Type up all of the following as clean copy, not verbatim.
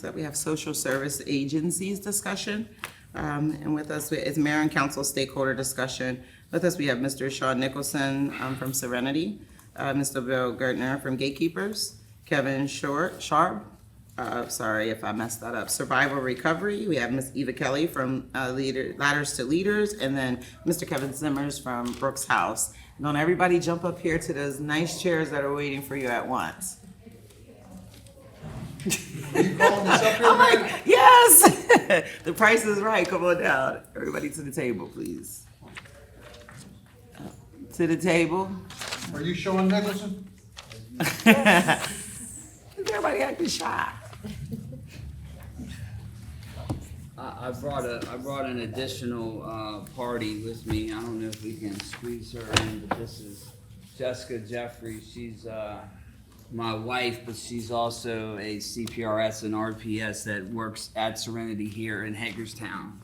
up, we have social service agencies discussion. And with us is mayor and council stakeholder discussion. With us, we have Mr. Sean Nicholson from Serenity, Mr. Bill Gertner from Gatekeepers, Kevin Sharp, sorry if I messed that up, Survival Recovery. We have Ms. Eva Kelly from Ladders to Leaders, and then Mr. Kevin Zimmers from Brooke's House. Don't everybody jump up here to those nice chairs that are waiting for you at once. Are you calling this up here, I'm man? like, yes! The price is right. Come on down. Everybody to the table, please. To the table. Are you Sean Nicholson? Everybody acting shy. I brought an additional party with me. I don't know if we can squeeze her in, but this is Jessica Jeffrey. She's my wife, but she's also a CPRS and RPS that works at Serenity here in Hagerstown.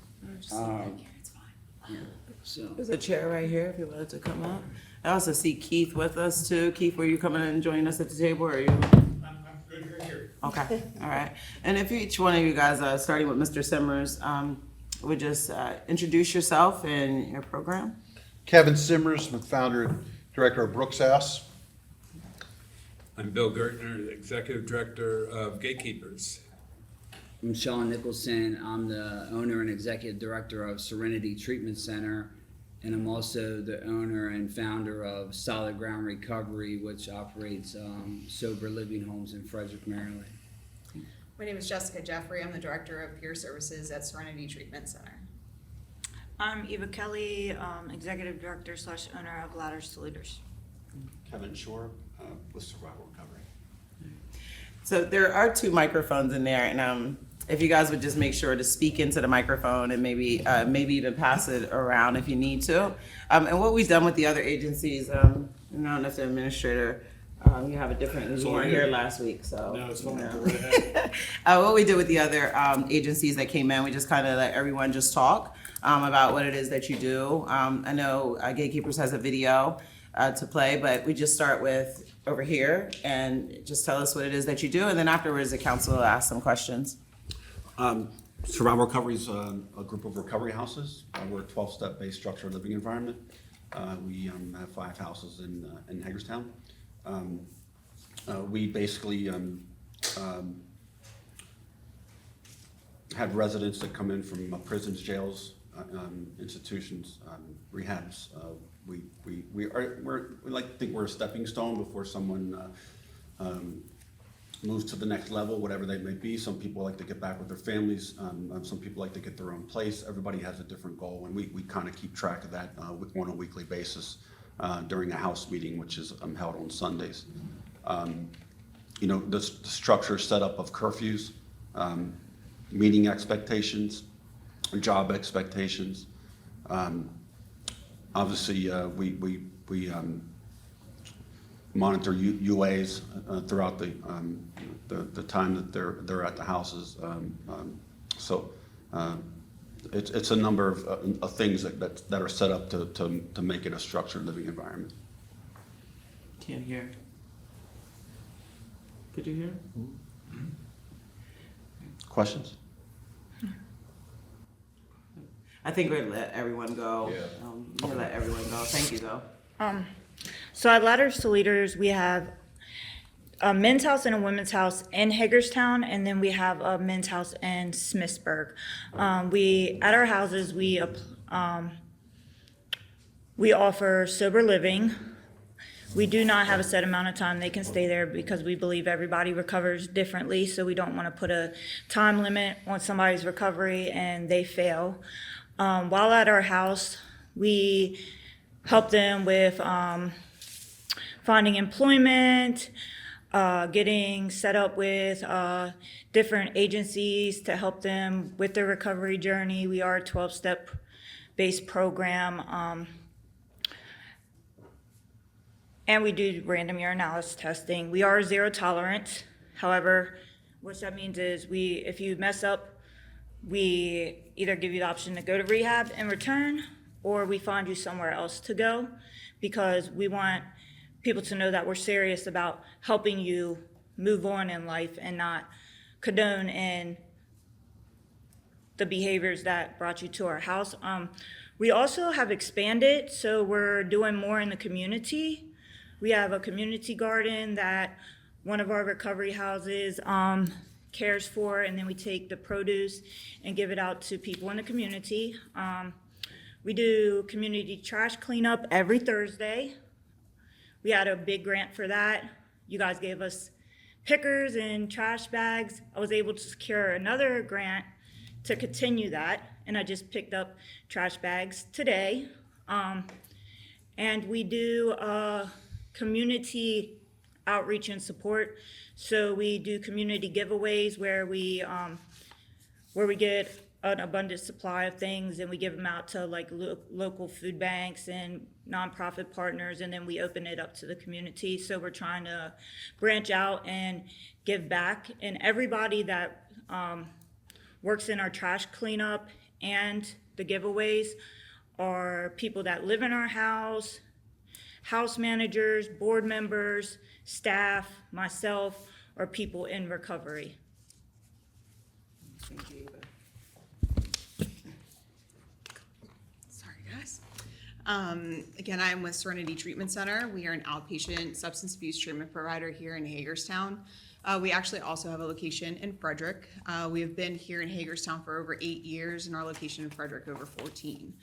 Yeah, so. There's a chair right here if you wanted to come up. I also see Keith with us too. Keith, were you coming and joining us at the table, or are you? I'm good here. Okay, all right. And if each one of you guys, starting with Mr. Simmers, would just introduce yourself and your program. Kevin Simmers, I'm the founder and director of Brooke's House. I'm Bill Gertner, the Executive Director of Gatekeepers. I'm Sean Nicholson. I'm the owner and executive director of Serenity Treatment Center, and I'm also the owner and founder of Solid Ground Recovery, which operates sober living homes in Frederick, Maryland. My name is Jessica Jeffrey. I'm the Director of Peer Services at Serenity Treatment Center. I'm Eva Kelly, Executive Director / owner of Ladders to Leaders. Kevin Shore with Survival Recovery. So there are two microphones in there, and if you guys would just make sure to speak into the microphone and maybe even pass it around if you need to. And what we've done with the other agencies, I don't know if the administrator, you have a different, you weren't here last week, so. No, it's fine. you know. Go right ahead. What we did with the other agencies that came in, we just kind of let everyone just talk about what it is that you do. I know Gatekeepers has a video to play, but we just start with over here and just tell us what it is that you do, and then afterwards the council will ask some questions. Survival Recovery is a group of recovery houses. We're a 12-step based structured living environment. We have 5 houses in Hagerstown. We basically have residents that come in from prisons, jails, institutions, rehabs. We like to think we're a stepping stone before someone moves to the next level, whatever they may be. Some people like to get back with their families. Some people like to get their own place. Everybody has a different goal, and we kind of keep track of that on a weekly basis during a house meeting, which is held on Sundays. You know, the structure set up of curfews, meeting expectations, job expectations. Obviously, we monitor UAs throughout the time that they're at the houses. So it's a number of things that are set up to make it a structured living environment. Can't hear. Could you hear? Questions? I think we'll let everyone go. Yeah. We'll let everyone go. Thank you, though. So at Ladders to Leaders, we have a men's house and a women's house in Hagerstown, and then we have a men's house in Smithsburg. At our houses, we offer sober living. We do not have a set amount of time they can stay there because we believe everybody recovers differently, so we don't want to put a time limit on somebody's recovery and they fail. While at our house, we help them with finding employment, getting set up with different agencies to help them with their recovery journey. We are a 12-step based program. And we do random urinalysis testing. We are zero tolerance. However, what that means is if you mess up, we either give you the option to go to rehab and return, or we find you somewhere else to go, because we want people to know that we're serious about helping you move on in life and not condone in the behaviors that brought you to our house. We also have expanded, so we're doing more in the community. We have a community garden that one of our recovery houses cares for, and then we take the produce and give it out to people in the community. We do community trash cleanup every Thursday. We had a big grant for that. You guys gave us pickers and trash bags. I was able to secure another grant to continue that, and I just picked up trash bags today. And we do community outreach and support. So we do community giveaways where we get an abundant supply of things and we give them out to like local food banks and nonprofit partners, and then we open it up to the community. So we're trying to branch out and give back, and everybody that works in our trash cleanup and the giveaways are people that live in our house, house managers, board members, staff, myself, or people in recovery. Thank you, Eva. Sorry, guys. Again, I'm with Serenity Treatment Center. We are an outpatient substance abuse treatment provider here in Hagerstown. We actually also have a location in Frederick. We have been here in Hagerstown for over 8 years, and our location in Frederick over 14.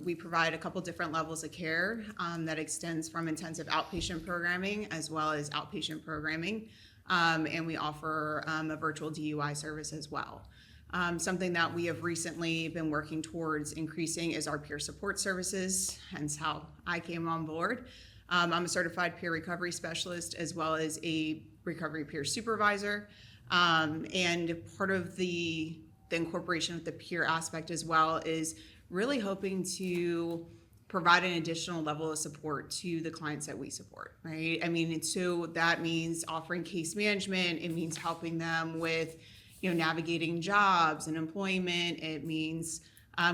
We provide a couple different levels of care that extends from intensive outpatient programming as well as outpatient programming, and we offer a virtual DUI service as well. Something that we have recently been working towards increasing is our peer support services, hence how I came on board. I'm a certified peer recovery specialist as well as a recovery peer supervisor, and part of the incorporation of the peer aspect as well is really hoping to provide an additional level of support to the clients that we support, right? I mean, so that means offering case management. It means helping them with, navigating jobs and employment. It means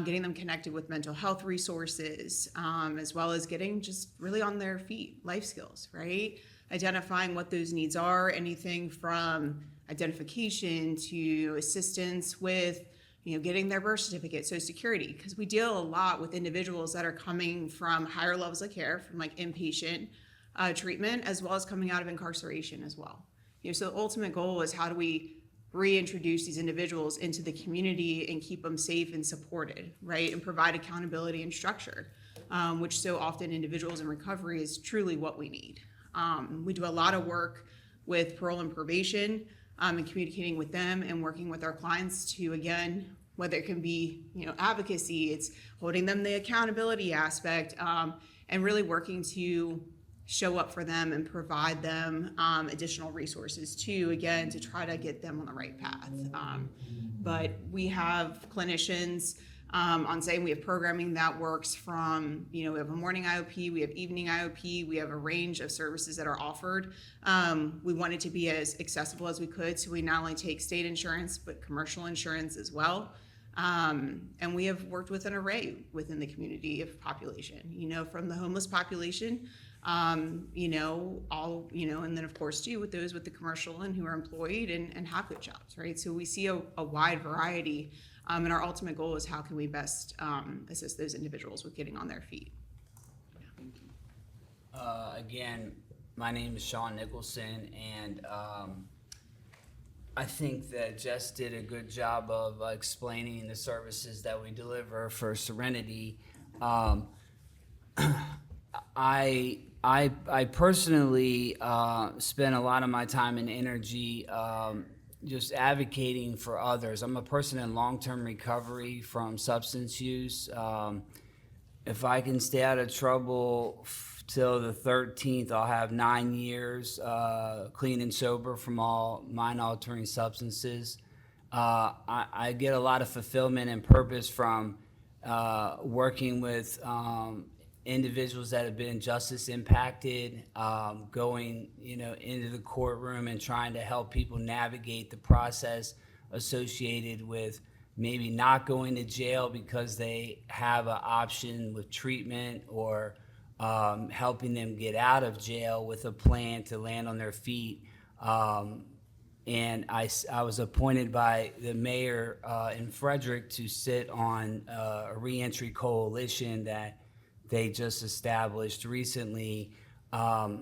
getting them connected with mental health resources, as well as getting just really on their feet, life skills, right? Identifying what those needs are, anything from identification to assistance with getting their birth certificate, Social Security, because we deal a lot with individuals that are coming from higher levels of care, from like inpatient treatment, as well as coming out of incarceration as well. So the ultimate goal is how do we reintroduce these individuals into the community and keep them safe and supported, right? And provide accountability and structure, which so often individuals in recovery is truly what we need. We do a lot of work with parole and probation, and communicating with them and working with our clients to, again, whether it can be, advocacy, it's holding them the accountability aspect, and really working to show up for them and provide them additional resources too, again, to try to get them on the right path. But we have clinicians on site. We have programming that works from, we have a morning IOP, we have evening IOP, we have a range of services that are offered. We want it to be as accessible as we could, so we not only take state insurance, but commercial insurance as well. And we have worked with an array within the community of population, from the homeless population, and then of course too, with those with the commercial and who are employed and have good jobs, right? So we see a wide variety. And our ultimate goal is how can we best assist those individuals with getting on their feet. Again, my name is Sean Nicholson, and I think that Jess did a good job of explaining the services that we deliver for Serenity. I personally spend a lot of my time and energy just advocating for others. I'm a person in long-term recovery from substance use. If I can stay out of trouble till the 13th, I'll have 9 years clean and sober from all mind-altering substances. I get a lot of fulfillment and purpose from working with individuals that have been justice impacted, going into the courtroom and trying to help people navigate the process associated with maybe not going to jail because they have an option with treatment, or helping them get out of jail with a plan to land on their feet. and I was appointed by the mayor in Frederick to sit on a reentry coalition that they just established recently. I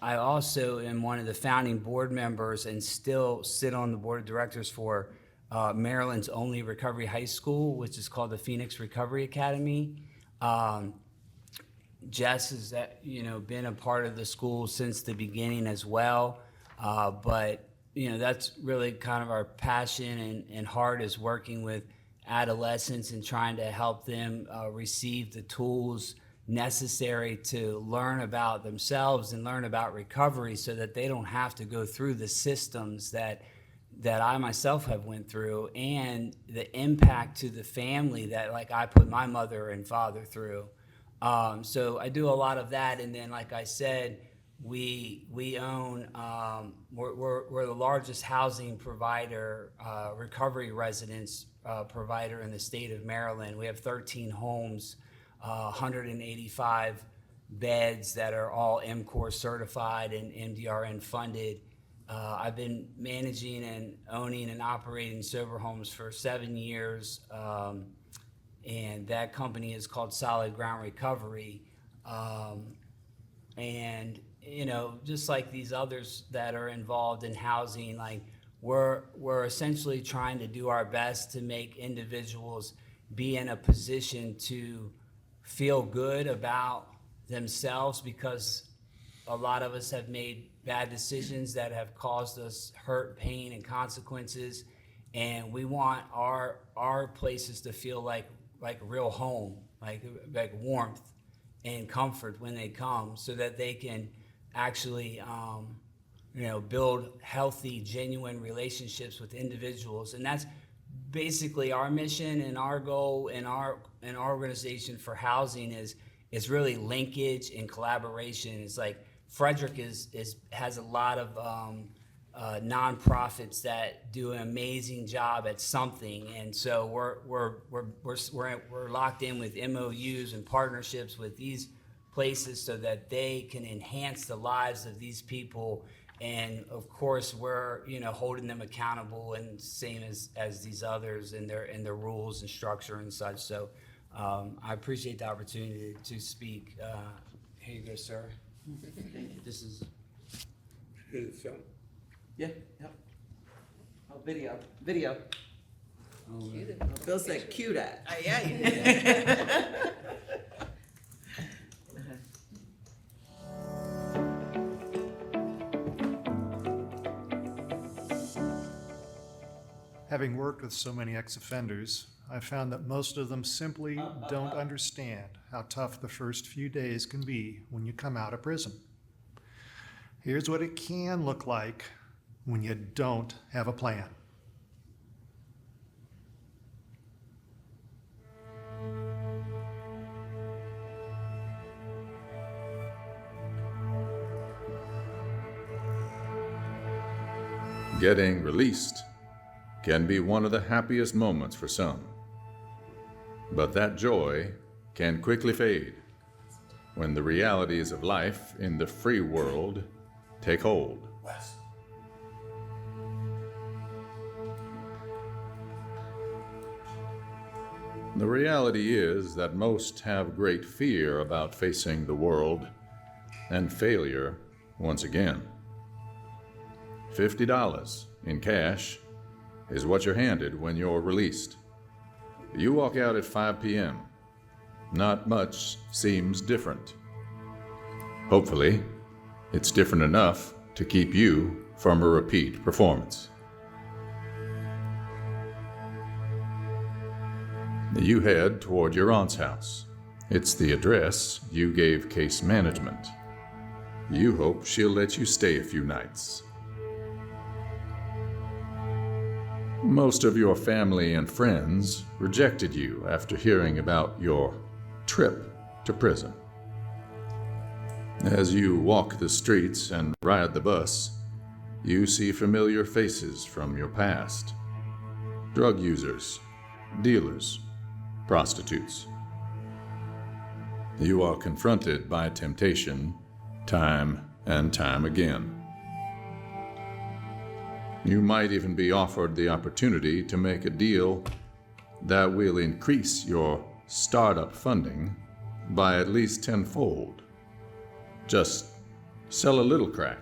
also am one of the founding board members and still sit on the board of directors for Maryland's only recovery high school, which is called the Phoenix Recovery Academy. Jess has, been a part of the school since the beginning as well. But that's really kind of our passion and heart, is working with adolescents and trying to help them receive the tools necessary to learn about themselves and learn about recovery, so that they don't have to go through the systems that I myself have went through, and the impact to the family that I put my mother and father through. So I do a lot of that, and then like I said, we own, we're the largest housing provider, recovery residence provider in the state of Maryland. We have 13 homes, 185 beds that are all MCOR certified and MDRN funded. I've been managing and owning and operating sober homes for 7 years, and that company is called Solid Ground Recovery. And just like these others that are involved in housing, we're essentially trying to do our best to make individuals be in a position to feel good about themselves, because a lot of us have made bad decisions that have caused us hurt, pain, and consequences, and we want our places to feel like real home, like warmth and comfort when they come, so that they can actually build healthy, genuine relationships with individuals. And that's basically our mission and our goal and our organization for housing is really linkage and collaboration. It's like Frederick has a lot of nonprofits that do an amazing job at something, and so we're locked in with MOUs and partnerships with these places so that they can enhance the lives of these people. And of course, we're holding them accountable, and same as these others in their rules and structure and such. So I appreciate the opportunity to speak. Here you go, sir. This is. Yeah, yep. Oh, video. Oh, Bill said cue that. Yeah. Having worked with so many ex-offenders, I found that most of them simply don't understand how tough the first few days can be when you come out of prison. Here's what it can look like when you don't have a plan. Getting released can be one of the happiest moments for some. But that joy can quickly fade when the realities of life in the free world take hold. The reality is that most have great fear about facing the world and failure once again. $50 in cash is what you're handed when you're released. You walk out at 5 p.m. Not much seems different. Hopefully, it's different enough to keep you from a repeat performance. You head toward your aunt's house. It's the address you gave case management. You hope she'll let you stay a few nights. Most of your family and friends rejected you after hearing about your trip to prison. As you walk the streets and ride the bus, you see familiar faces from your past. Drug users, dealers, prostitutes. You are confronted by temptation time and time again. You might even be offered the opportunity to make a deal that will increase your startup funding by at least tenfold. Just sell a little crack.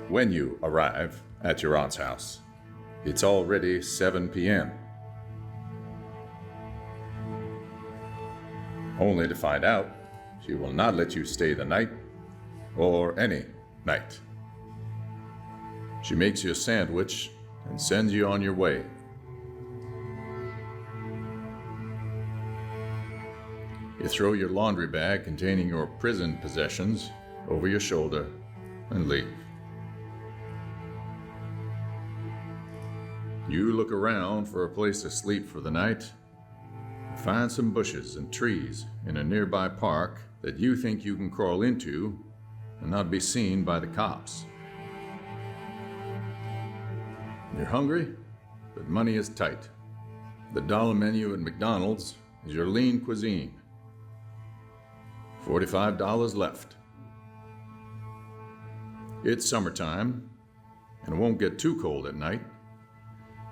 When you arrive at your aunt's house, it's already 7 p.m. Only to find out she will not let you stay the night or any night. She makes you a sandwich and sends you on your way. You throw your laundry bag containing your prison possessions over your shoulder and leave. You look around for a place to sleep for the night. Find some bushes and trees in a nearby park that you think you can crawl into and not be seen by the cops. You're hungry, but money is tight. The dollar menu at McDonald's is your lean cuisine. $45 left. It's summertime, and it won't get too cold at night,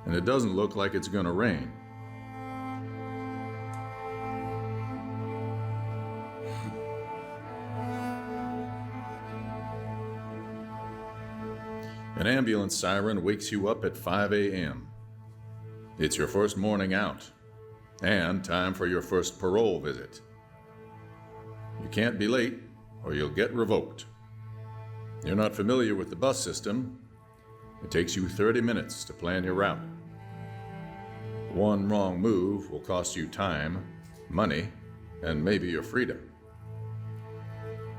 and it doesn't look like it's gonna rain. An ambulance siren wakes you up at 5 a.m. It's your first morning out, and time for your first parole visit. You can't be late, or you'll get revoked. You're not familiar with the bus system. It takes you 30 minutes to plan your route. One wrong move will cost you time, money, and maybe your freedom.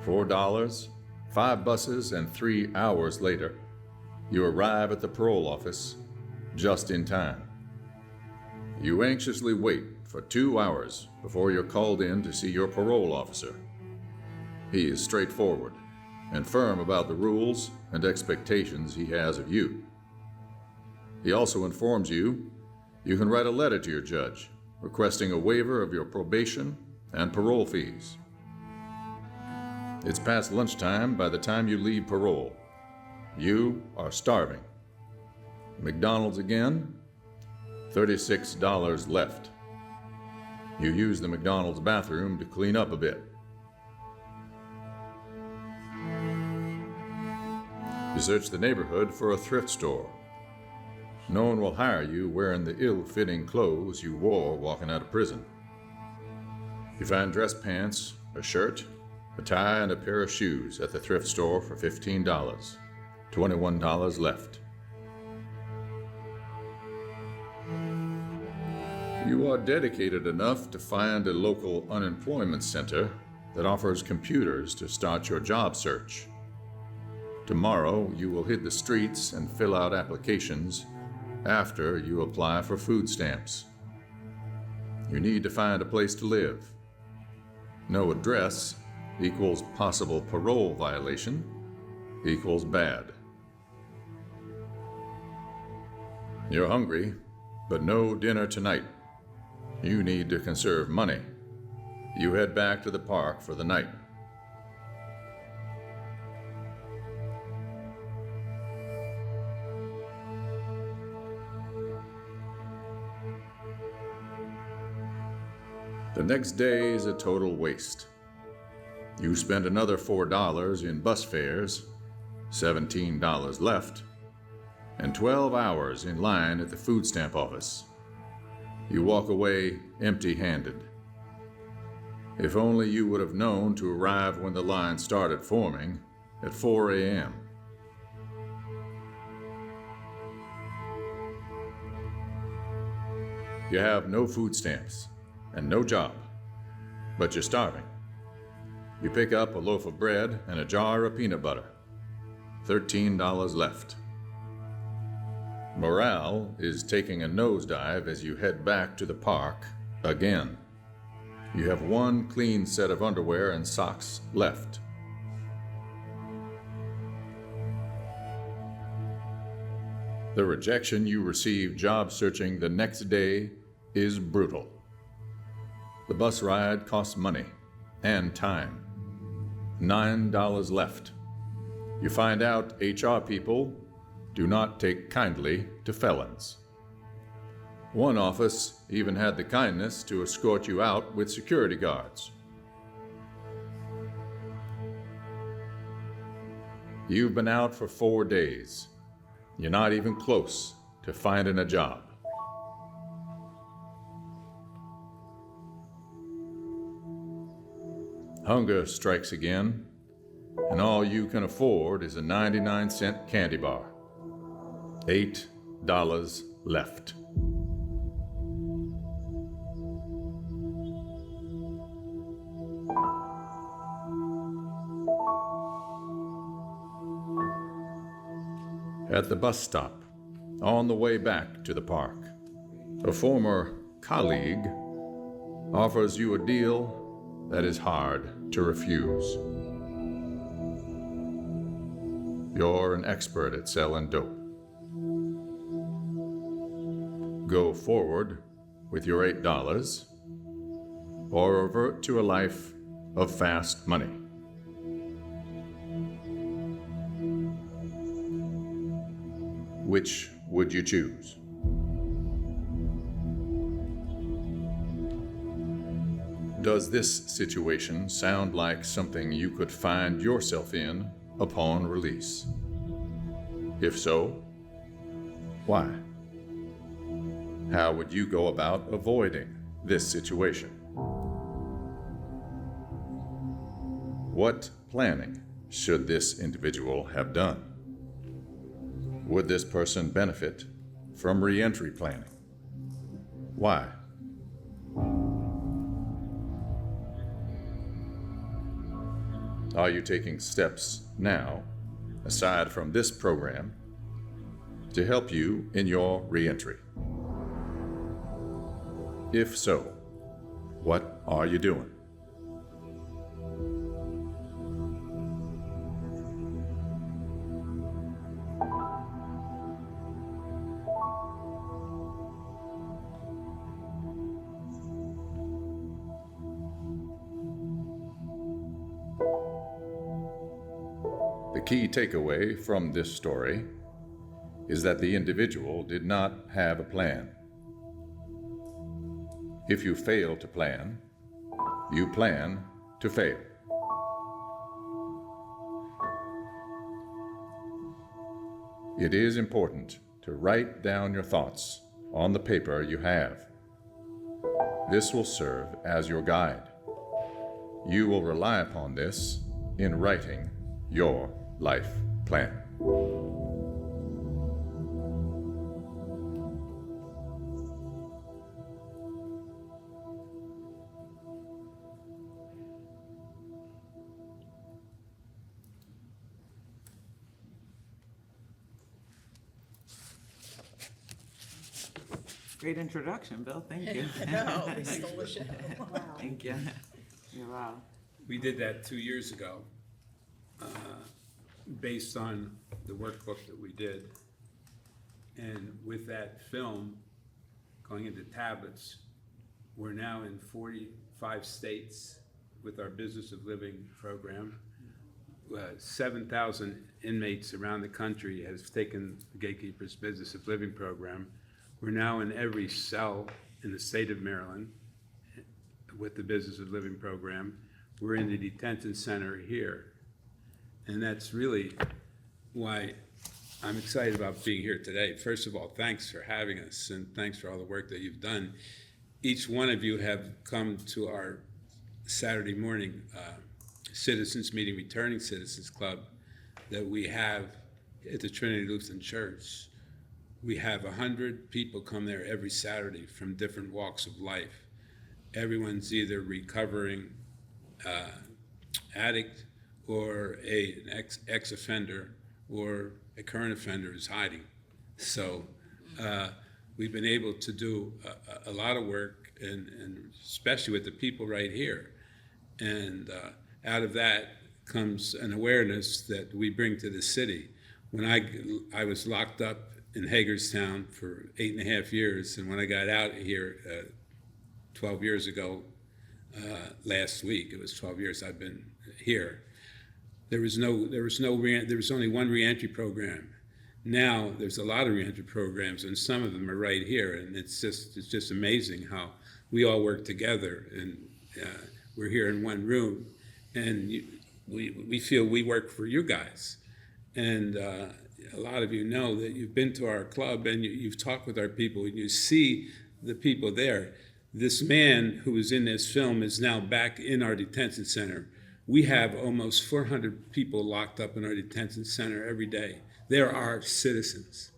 $4, 5 buses, and 3 hours later, you arrive at the parole office just in time. You anxiously wait for 2 hours before you're called in to see your parole officer. He is straightforward and firm about the rules and expectations he has of you. He also informs you you can write a letter to your judge requesting a waiver of your probation and parole fees. It's past lunchtime by the time you leave parole. You are starving. McDonald's again, $36 left. You use the McDonald's bathroom to clean up a bit. You search the neighborhood for a thrift store. No one will hire you wearing the ill-fitting clothes you wore walking out of prison. You find dress pants, a shirt, a tie, and a pair of shoes at the thrift store for $15. $21 left. You are dedicated enough to find a local unemployment center that offers computers to start your job search. Tomorrow, you will hit the streets and fill out applications after you apply for food stamps. You need to find a place to live. No address equals possible parole violation equals bad. You're hungry, but no dinner tonight. You need to conserve money. You head back to the park for the night. The next day is a total waste. You spend another $4 in bus fares, $17 left, and 12 hours in line at the food stamp office. You walk away empty-handed. If only you would have known to arrive when the line started forming at 4 a.m. You have no food stamps and no job, but you're starving. You pick up a loaf of bread and a jar of peanut butter. $13 left. Morale is taking a nosedive as you head back to the park again. You have one clean set of underwear and socks left. The rejection you receive job searching the next day is brutal. The bus ride costs money and time. $9 left. You find out HR people do not take kindly to felons. One office even had the kindness to escort you out with security guards. You've been out for 4 days. You're not even close to finding a job. Hunger strikes again, and all you can afford is a 99-cent candy bar. $8 left. At the bus stop, on the way back to the park, a former colleague offers you a deal that is hard to refuse. You're an expert at selling dope. Go forward with your $8 or revert to a life of fast money. Which would you choose? Does this situation sound like something you could find yourself in upon release? If so, why? How would you go about avoiding this situation? What planning should this individual have done? Would this person benefit from re-entry planning? Why? Are you taking steps now, aside from this program, to help you in your re-entry? If so, what are you doing? The key takeaway from this story is that the individual did not have a plan. If you fail to plan, you plan to fail. It is important to write down your thoughts on the paper you have. This will serve as your guide. You will rely upon this in writing your life plan. Great introduction, Bill. Thank you. No, we stole the show. Thank you. Yeah, wow. We did that 2 years ago, based on the workbook that we did. And with that film going into tablets, we're now in 45 states with our Business of Living program. 7,000 inmates around the country has taken the Gatekeepers Business of Living program. We're now in every cell in the state of Maryland with the Business of Living program. We're in the detention center here. And that's really why I'm excited about being here today. First of all, thanks for having us, and thanks for all the work that you've done. Each one of you have come to our Saturday morning citizens meeting, Returning Citizens Club, that we have at the Trinity Lutheran Church. We have 100 people come there every Saturday from different walks of life. Everyone's either recovering addict or an ex-offender or a current offender who's hiding. So we've been able to do a lot of work, and especially with the people right here. And out of that comes an awareness that we bring to the city. When I was locked up in Hagerstown for 8.5 years, and when I got out here 12 years ago, last week, it was 12 years I've been here, there was only one reentry program. Now there's a lot of reentry programs, and some of them are right here, and it's just amazing how we all work together, and we're here in one room, and we feel we work for you guys, and a lot of you know that you've been to our club and you've talked with our people, and you see the people there. This man who was in this film is now back in our detention center. We have almost 400 people locked up in our detention center every day. They're our citizens.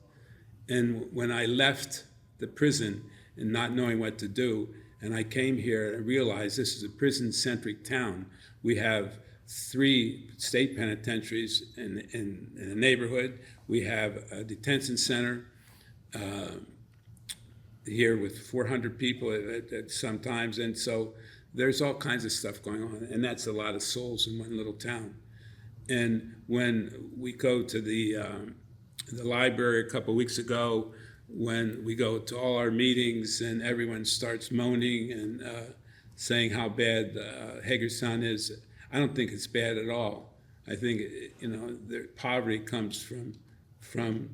And when I left the prison and not knowing what to do, and I came here and realized this is a prison-centric town. We have 3 state penitentiaries in the neighborhood. We have a detention center here with 400 people at sometimes, and so there's all kinds of stuff going on, and that's a lot of souls in one little town. And when we go to the library a couple weeks ago, when we go to all our meetings and everyone starts moaning and saying how bad Hagerstown is, I don't think it's bad at all. I think the poverty comes from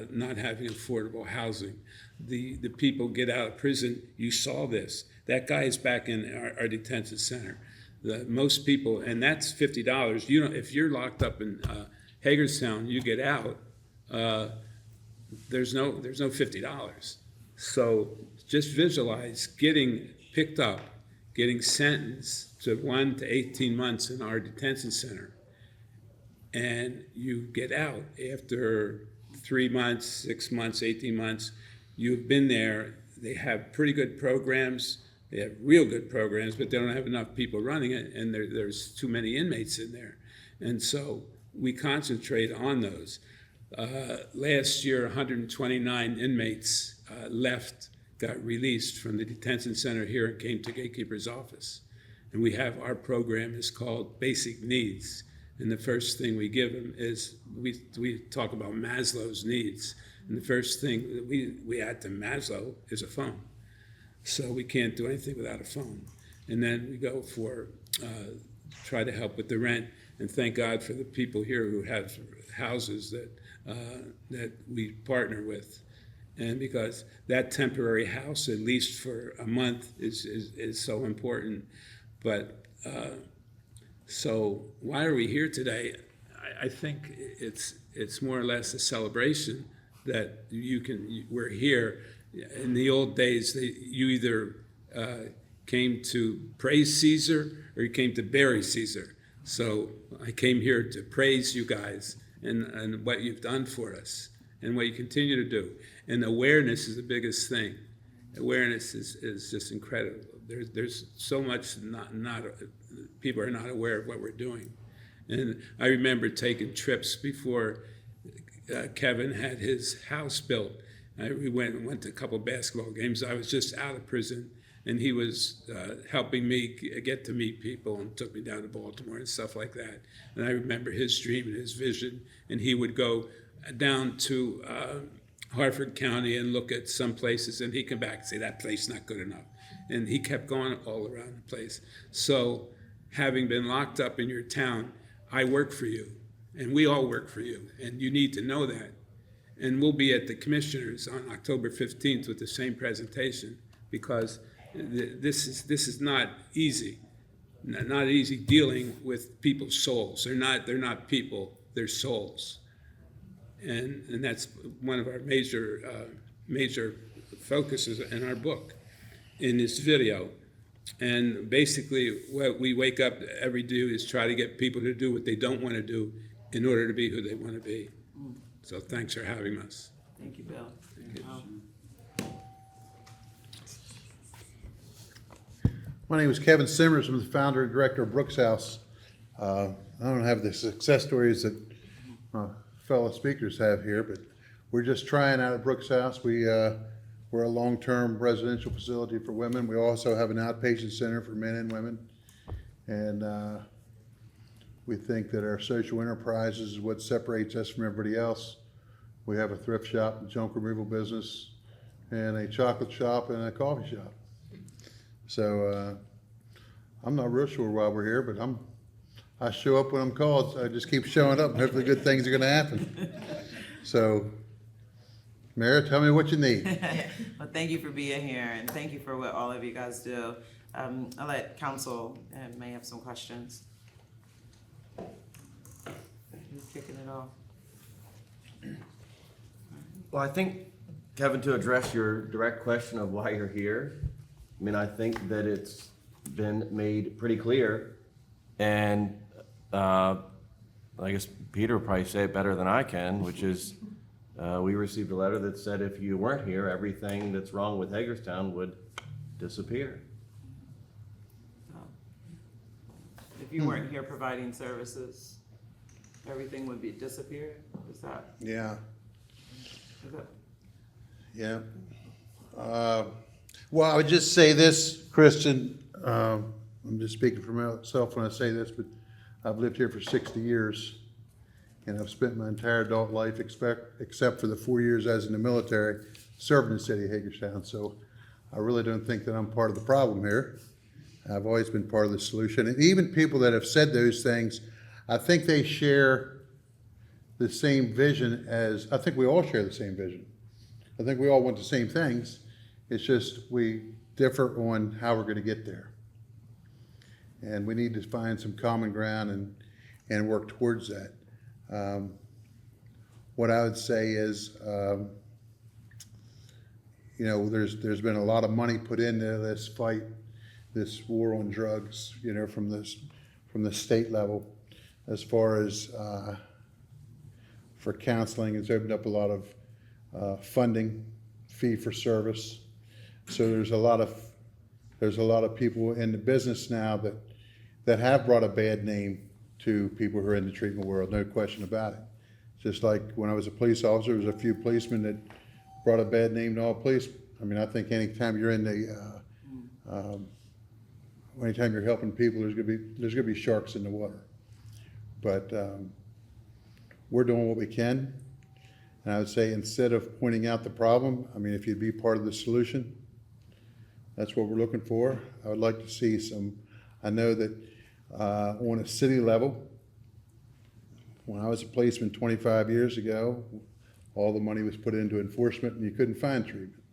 not having affordable housing. The people get out of prison. You saw this. That guy is back in our detention center. Most people, and that's $50. If you're locked up in Hagerstown, you get out. There's no $50. So just visualize getting picked up, getting sentenced to 1 to 18 months in our detention center, and you get out after 3 months, 6 months, 18 months. You've been there. They have pretty good programs. They have real good programs, but they don't have enough people running it, and there's too many inmates in there. And so we concentrate on those. Last year, 129 inmates got released from the detention center here and came to Gatekeepers' office. And we have our program is called Basic Needs. And the first thing we give them is, we talk about Maslow's needs. And the first thing that we add to Maslow is a phone. So we can't do anything without a phone. And then we go for, try to help with the rent. And thank God for the people here who have houses that we partner with. And because that temporary house, at least for a month, is so important. But so why are we here today? I think it's more or less a celebration that we're here. In the old days, you either came to praise Caesar or you came to bury Caesar. So I came here to praise you guys and what you've done for us and what you continue to do. And awareness is the biggest thing. Awareness is just incredible. There's so much people are not aware of what we're doing. And I remember taking trips before Kevin had his house built. We went to a couple of basketball games. I was just out of prison, and he was helping me get to meet people and took me down to Baltimore and stuff like that. And I remember his dream and his vision, and he would go down to Hartford County and look at some places, and he'd come back and say, that place not good enough. And he kept going all around the place. So having been locked up in your town, I work for you, and we all work for you, and you need to know that. And we'll be at the Commissioners on October 15th with the same presentation, because this is not easy. Not easy dealing with people's souls. They're not people, they're souls. And that's one of our major focuses in our book, in this video. And basically what we wake up every day is try to get people to do what they don't want to do in order to be who they want to be. So thanks for having us. Thank you, Bill. My name is Kevin Simmers. I'm the founder and director of Brooke's House. I don't have the success stories that my fellow speakers have here, but we're just trying out at Brooke's House. We're a long-term residential facility for women. We also have an outpatient center for men and women. And we think that our social enterprise is what separates us from everybody else. We have a thrift shop, a junk removal business, and a chocolate shop and a coffee shop. So I'm not real sure why we're here, but I show up when I'm called, so I just keep showing up, and hopefully good things are gonna happen. So, Mayor, tell me what you need. Well, thank you for being here, and thank you for what all of you guys do. I'll let council, may have some questions. Who's kicking it off? Well, I think, Kevin, to address your direct question of why you're here, I mean, I think that it's been made pretty clear, and I guess Peter will probably say it better than I can, which is we received a letter that said if you weren't here, everything that's wrong with Hagerstown would disappear. If you weren't here providing services, everything would be disappeared? Is that? Yeah, Is that? yeah. Well, I would just say this, Kristen, I'm just speaking for myself when I say this, but I've lived here for 60 years, and I've spent my entire adult life, except for the 4 years I was in the military, serving the city of Hagerstown. So I really don't think that I'm part of the problem here. I've always been part of the solution. And even people that have said those things, I think they share the same vision as, I think we all share the same vision. I think we all want the same things. It's just we differ on how we're going to get there. And we need to find some common ground and work towards that. What I would say is, you know, there's been a lot of money put into this fight, this war on drugs, you know, from the state level, as far as for counseling. It's opened up a lot of funding, fee for service. So there's a lot of people in the business now that have brought a bad name to people who are in the treatment world, no question about it. Just like when I was a police officer, there was a few policemen that brought a bad name to all police. I mean, I think anytime you're in the, anytime you're helping people, there's gonna be sharks in the water. But we're doing what we can. And I would say instead of pointing out the problem, I mean, if you'd be part of the solution, that's what we're looking for. I would like to see some, I know that on a city level, when I was a policeman 25 years ago, all the money was put into enforcement and you couldn't find treatment.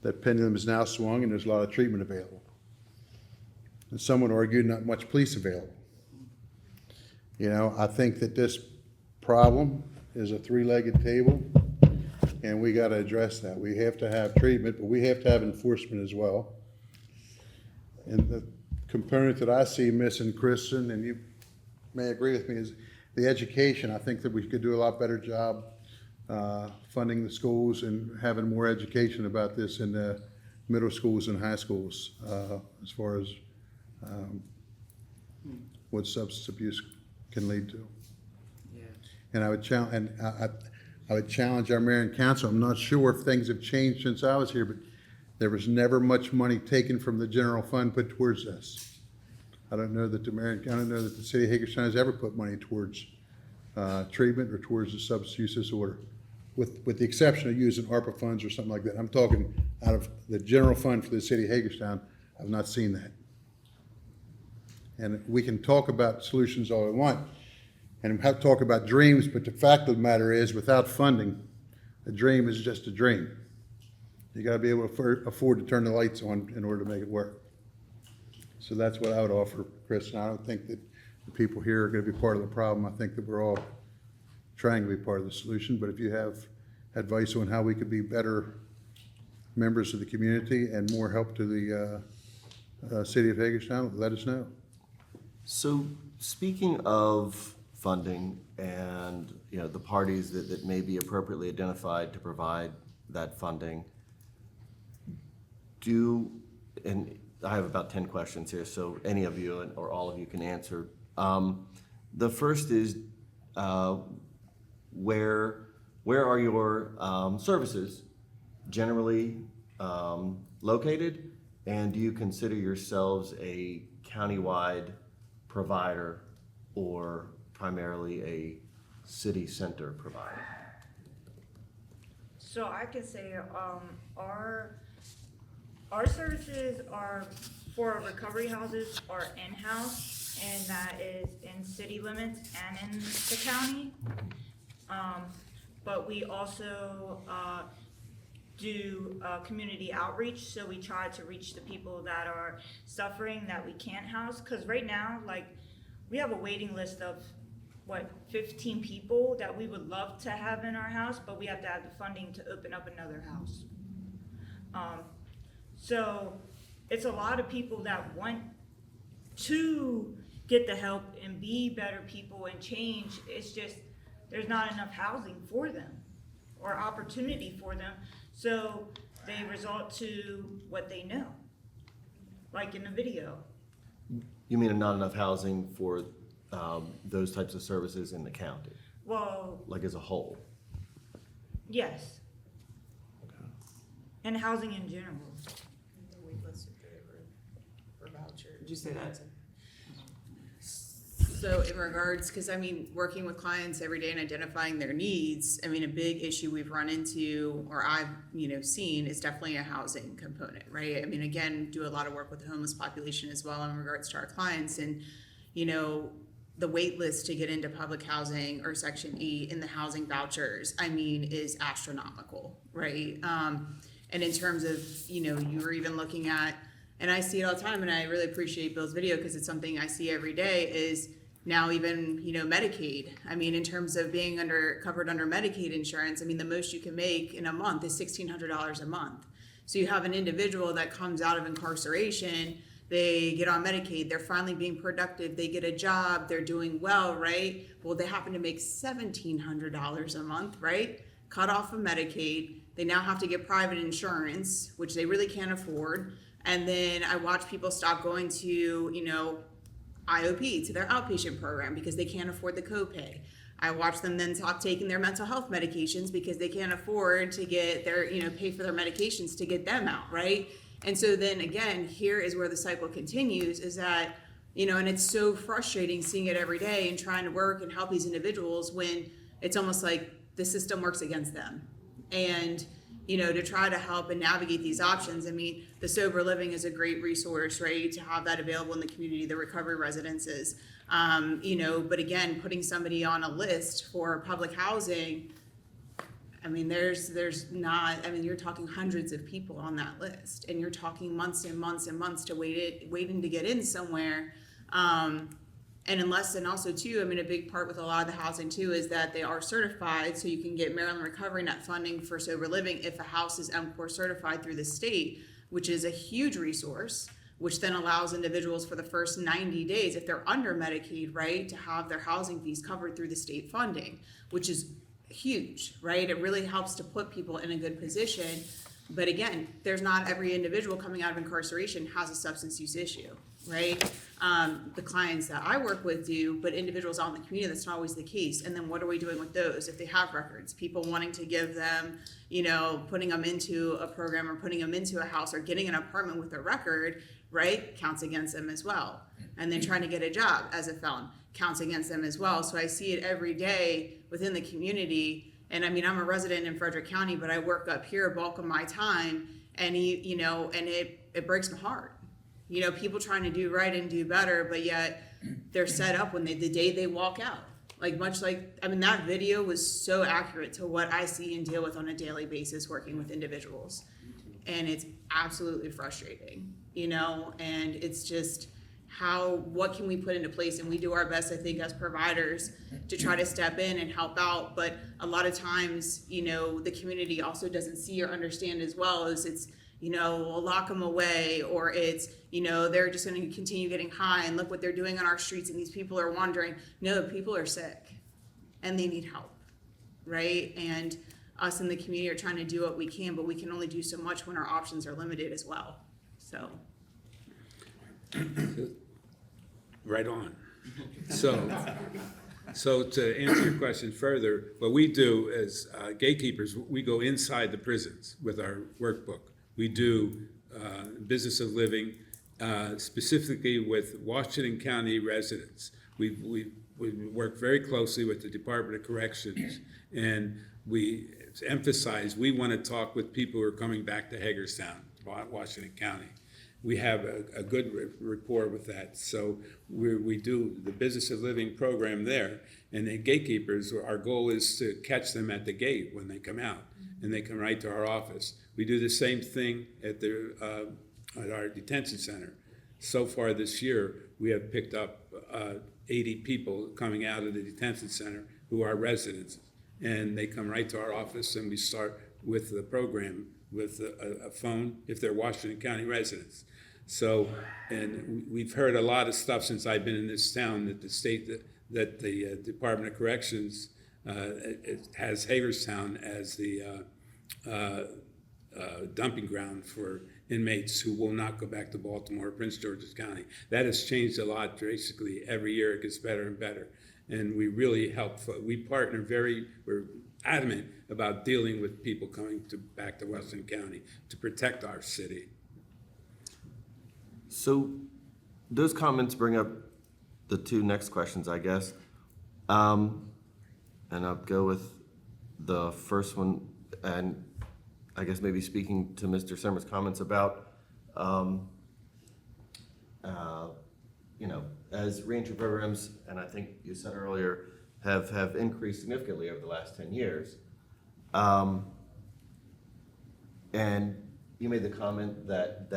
That pendulum is now swung and there's a lot of treatment available. And some would argue not much police available. You know, I think that this problem is a three-legged table and we got to address that. We have to have treatment, but we have to have enforcement as well. And the component that I see missing, Kristen, and you may agree with me, is the education. I think that we could do a lot better job funding the schools and having more education about this in the middle schools and high schools as far as what substance abuse can lead to. Yeah. And I would challenge, I would challenge our mayor and council. I'm not sure if things have changed since I was here, but there was never much money taken from the general fund put towards this. I don't know that the city of Hagerstown has ever put money towards treatment or towards the substance use disorder, with the exception of using ARPA funds or something like that. I'm talking out of the general fund for the city of Hagerstown. I've not seen that. And we can talk about solutions all we want and talk about dreams, but the fact of the matter is, without funding, a dream is just a dream. You gotta be able to afford to turn the lights on in order to make it work. So that's what I would offer, Chris, and I don't think that the people here are gonna be part of the problem. I think that we're all trying to be part of the solution, but if you have advice on how we could be better members of the community and more help to the city of Hagerstown, let us know. So speaking of funding and, you know, the parties that may be appropriately identified to provide that funding, and I have about 10 questions here, so any of you or all of you can answer. The first is, where are your services generally located? And do you consider yourselves a countywide provider or primarily a city center provider? So I can say, our services are for recovery houses are in-house. and that is in city limits and in the county. But we also, do, community outreach, so we try to reach the people that are suffering that we can't house, cause right now, like, we have a waiting list of, 15 people that we would love to have in our house, but we have to have the funding to open up another house. So it's a lot of people that want to get the help and be better people and change. It's just, there's not enough housing for them or opportunity for them. So they resort to what they know, like in the video. You mean not enough housing for those types of services in the county, Well, like as a whole? yes. And housing in general. Did you say that? So in regards, because I mean, working with clients every day and identifying their needs, I mean, a big issue we've run into, or I've, seen, is definitely a housing component, right? I mean, again, do a lot of work with the homeless population as well in regards to our clients, and, the wait list to get into public housing or Section 8 in the housing vouchers, I mean, is astronomical, right? And in terms of, you were even looking at, and I see it all the time, and I really appreciate Bill's video because it's something I see every day, is now even, Medicaid. I mean, in terms of being covered under Medicaid insurance, I mean, the most you can make in a month is $1,600 a month. So you have an individual that comes out of incarceration, they get on Medicaid, they're finally being productive, they get a job, they're doing well, right? Well, they happen to make $1,700 a month, right? Cut off of Medicaid, they now have to get private insurance, which they really can't afford. And then I watch people stop going to, IOP, to their outpatient program, because they can't afford the copay. I watch them then stop taking their mental health medications because they can't afford to get their, pay for their medications to get them out, right? And so then again, here is where the cycle continues, is that, and it's so frustrating seeing it every day and trying to work and help these individuals when it's almost like the system works against them. And, to try to help and navigate these options. I mean, the sober living is a great resource, right? To have that available in the community, the recovery residences. But again, putting somebody on a list for public housing, I mean, there's not, I mean, you're talking hundreds of people on that list, and you're talking months and months and months to waiting to get in somewhere. And unless, and also too, I mean, a big part with a lot of the housing too is that they are certified, so you can get Maryland Recovery Net funding for sober living if a house is MCOR certified through the state, which is a huge resource, which then allows individuals for the first 90 days, if they're under Medicaid, right, to have their housing fees covered through the state funding, which is huge, right? It really helps to put people in a good position. But again, there's not every individual coming out of incarceration has a substance use issue, right? The clients that I work with do, but individuals out in the community, that's not always the case. And then what are we doing with those if they have records? People wanting to give them, putting them into a program or putting them into a house or getting an apartment with a record, right, counts against them as well. And then trying to get a job as a felon counts against them as well. So I see it every day within the community. And I mean, I'm a resident in Frederick County, but I work up here a bulk of my time, and and it breaks my heart. People trying to do right and do better, but yet they're set up when the day they walk out. That video was so accurate to what I see and deal with on a daily basis working with individuals. And it's absolutely frustrating, and it's just what can we put into place? And we do our best, I think, as providers to try to step in and help out. But a lot of times, the community also doesn't see or understand as well as it's, we'll lock them away, or it's, they're just going to continue getting high and look what they're doing on our streets and these people are wandering. No, people are sick and they need help, right? And us in the community are trying to do what we can, but we can only do so much when our options are limited as well. So. Right on. So to answer your question further, what we do as gatekeepers, we go inside the prisons with our workbook. We do business of living, specifically with Washington County residents. We work very closely with the Department of Corrections, and we emphasize we want to talk with people who are coming back to Hagerstown, Washington County. we have a good rapport with that. So we do the Business of Living program there. And the Gatekeepers, our goal is to catch them at the gate when they come out, and they come right to our office. We do the same thing at our detention center. So far this year, we have picked up 80 people coming out of the detention center who are residents. And they come right to our office, and we start with the program with a phone if they're Washington County residents. So, and we've heard a lot of stuff since I've been in this town that the Department of Corrections it has Hagerstown as the dumping ground for inmates who will not go back to Baltimore or Prince George's County. That has changed a lot. Basically, every year it gets better and better. And we really help. We partner we're adamant about dealing with people coming back to Western County to protect our city. So those comments bring up the two next questions, I guess. And I'll go with the first one, and I guess maybe speaking to Mr. Summer's comments about, as reentry programs, and I think you said earlier, have increased significantly over the last 10 years. And you made the comment that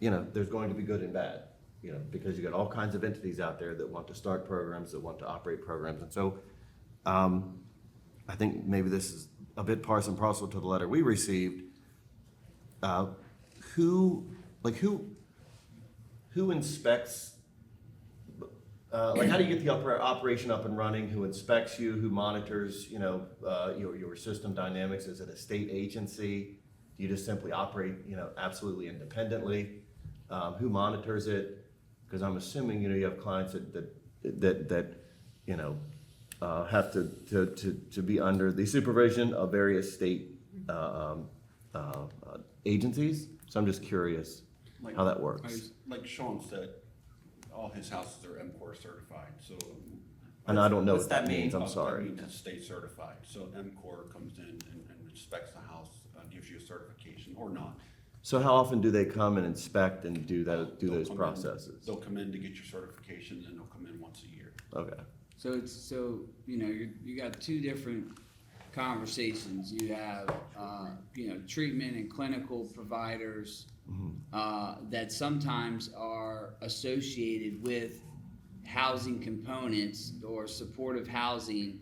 there's going to be good and bad, because you got all kinds of entities out there that want to start programs, that want to operate programs. And so I think maybe this is a bit parse and parcel to the letter we received. Who inspects, how do you get the operation up and running? Who inspects you? Who monitors, your system dynamics? Is it a state agency? Do you just simply operate, absolutely independently? Who monitors it? Because I'm assuming, you have clients that have to be under the supervision of various state agencies. So I'm just curious how that works. Like Sean said, all his houses are MCOR certified, so. And I don't know What's what that means, I'm That sorry. means it's state certified, so MCOR comes in and inspects the house, gives you a certification or not. So how often do they come and inspect and do They'll those come in- processes? They'll come in to get your certification, and they'll come in once a year. Okay. So you got two different conversations. You have, treatment and clinical providers that sometimes are associated with housing components or supportive housing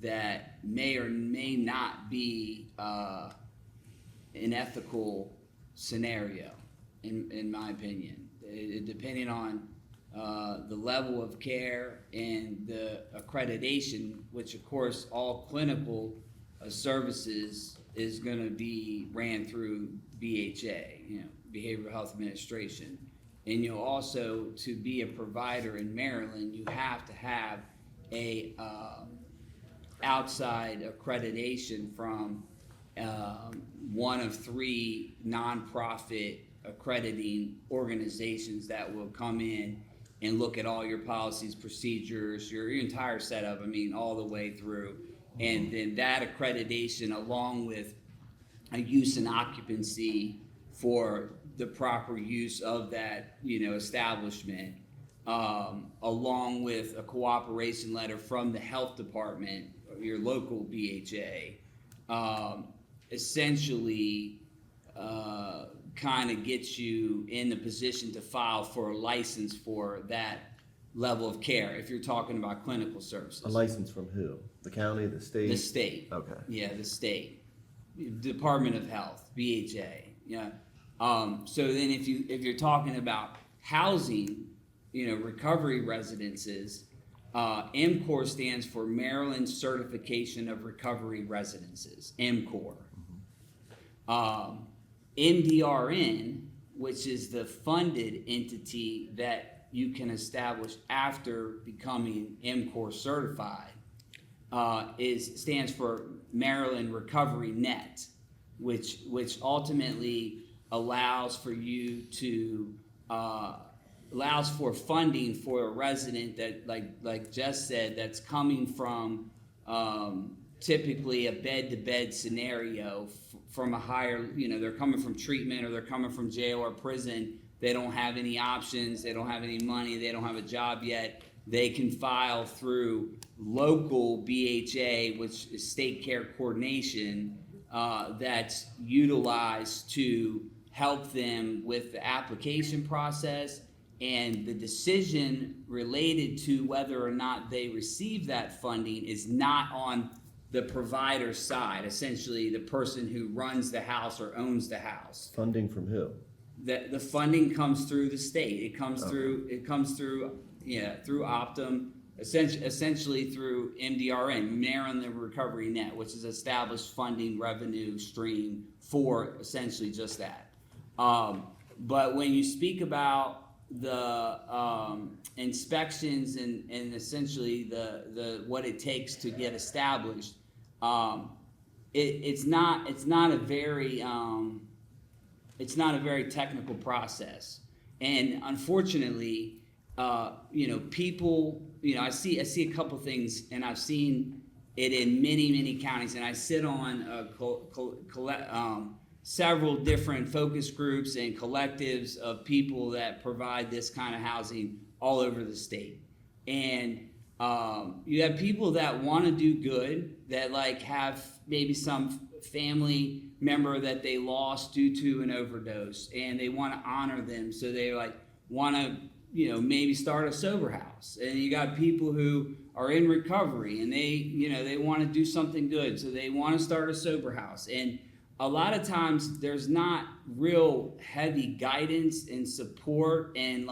that may or may not be an ethical scenario, in my opinion. Depending on the level of care and the accreditation, which of course all clinical services is going to be ran through BHA, Behavioral Health Administration. And also, to be a provider in Maryland, you have to have a outside accreditation from one of three nonprofit accrediting organizations that will come in and look at all your policies, procedures, your entire setup, all the way through. And then that accreditation, along with a use and occupancy for the proper use of that, establishment, along with a cooperation letter from the health department, your local BHA, essentially kind of gets you in the position to file for a license for that level of care, if you're talking about clinical services. A license from who? The county, the state? The state. Okay. Yeah, the state. Department of Health, BHA. Yeah. So then if you're talking about housing, recovery residences, MCOR stands for Maryland Certification of Recovery Residences, MCOR. MDRN, which is the funded entity that you can establish after becoming MCOR certified, stands for Maryland Recovery Net, which ultimately allows for you to allows for funding for a resident that, like Jess said, that's coming from typically a bed-to-bed scenario from a higher, they're coming from treatment or they're coming from jail or prison. They don't have any options, they don't have any money, they don't have a job yet. They can file through local BHA, which is state care coordination, that's utilized to help them with the application process, and the decision related to whether or not they receive that funding is not on the provider's side, essentially the person who runs the house or owns the house. Funding from who? The funding comes through the state. It comes through through Optum, essentially through MDRN, Maryland Recovery Net, which is established funding revenue stream for essentially just that. But when you speak about the inspections and essentially the what it takes to get established, it's not a very technical process, and unfortunately, people, I see a couple things, and I've seen it in many counties, and I sit on several different focus groups and collectives of people that provide this kind of housing all over the state. And you have people that want to do good, that like have maybe some family member that they lost due to an overdose, and they want to honor them, so they like want to maybe start a sober house. And you got people who are in recovery, and they want to do something good, so they want to start a sober house. And a lot of times there's not real heavy guidance and support and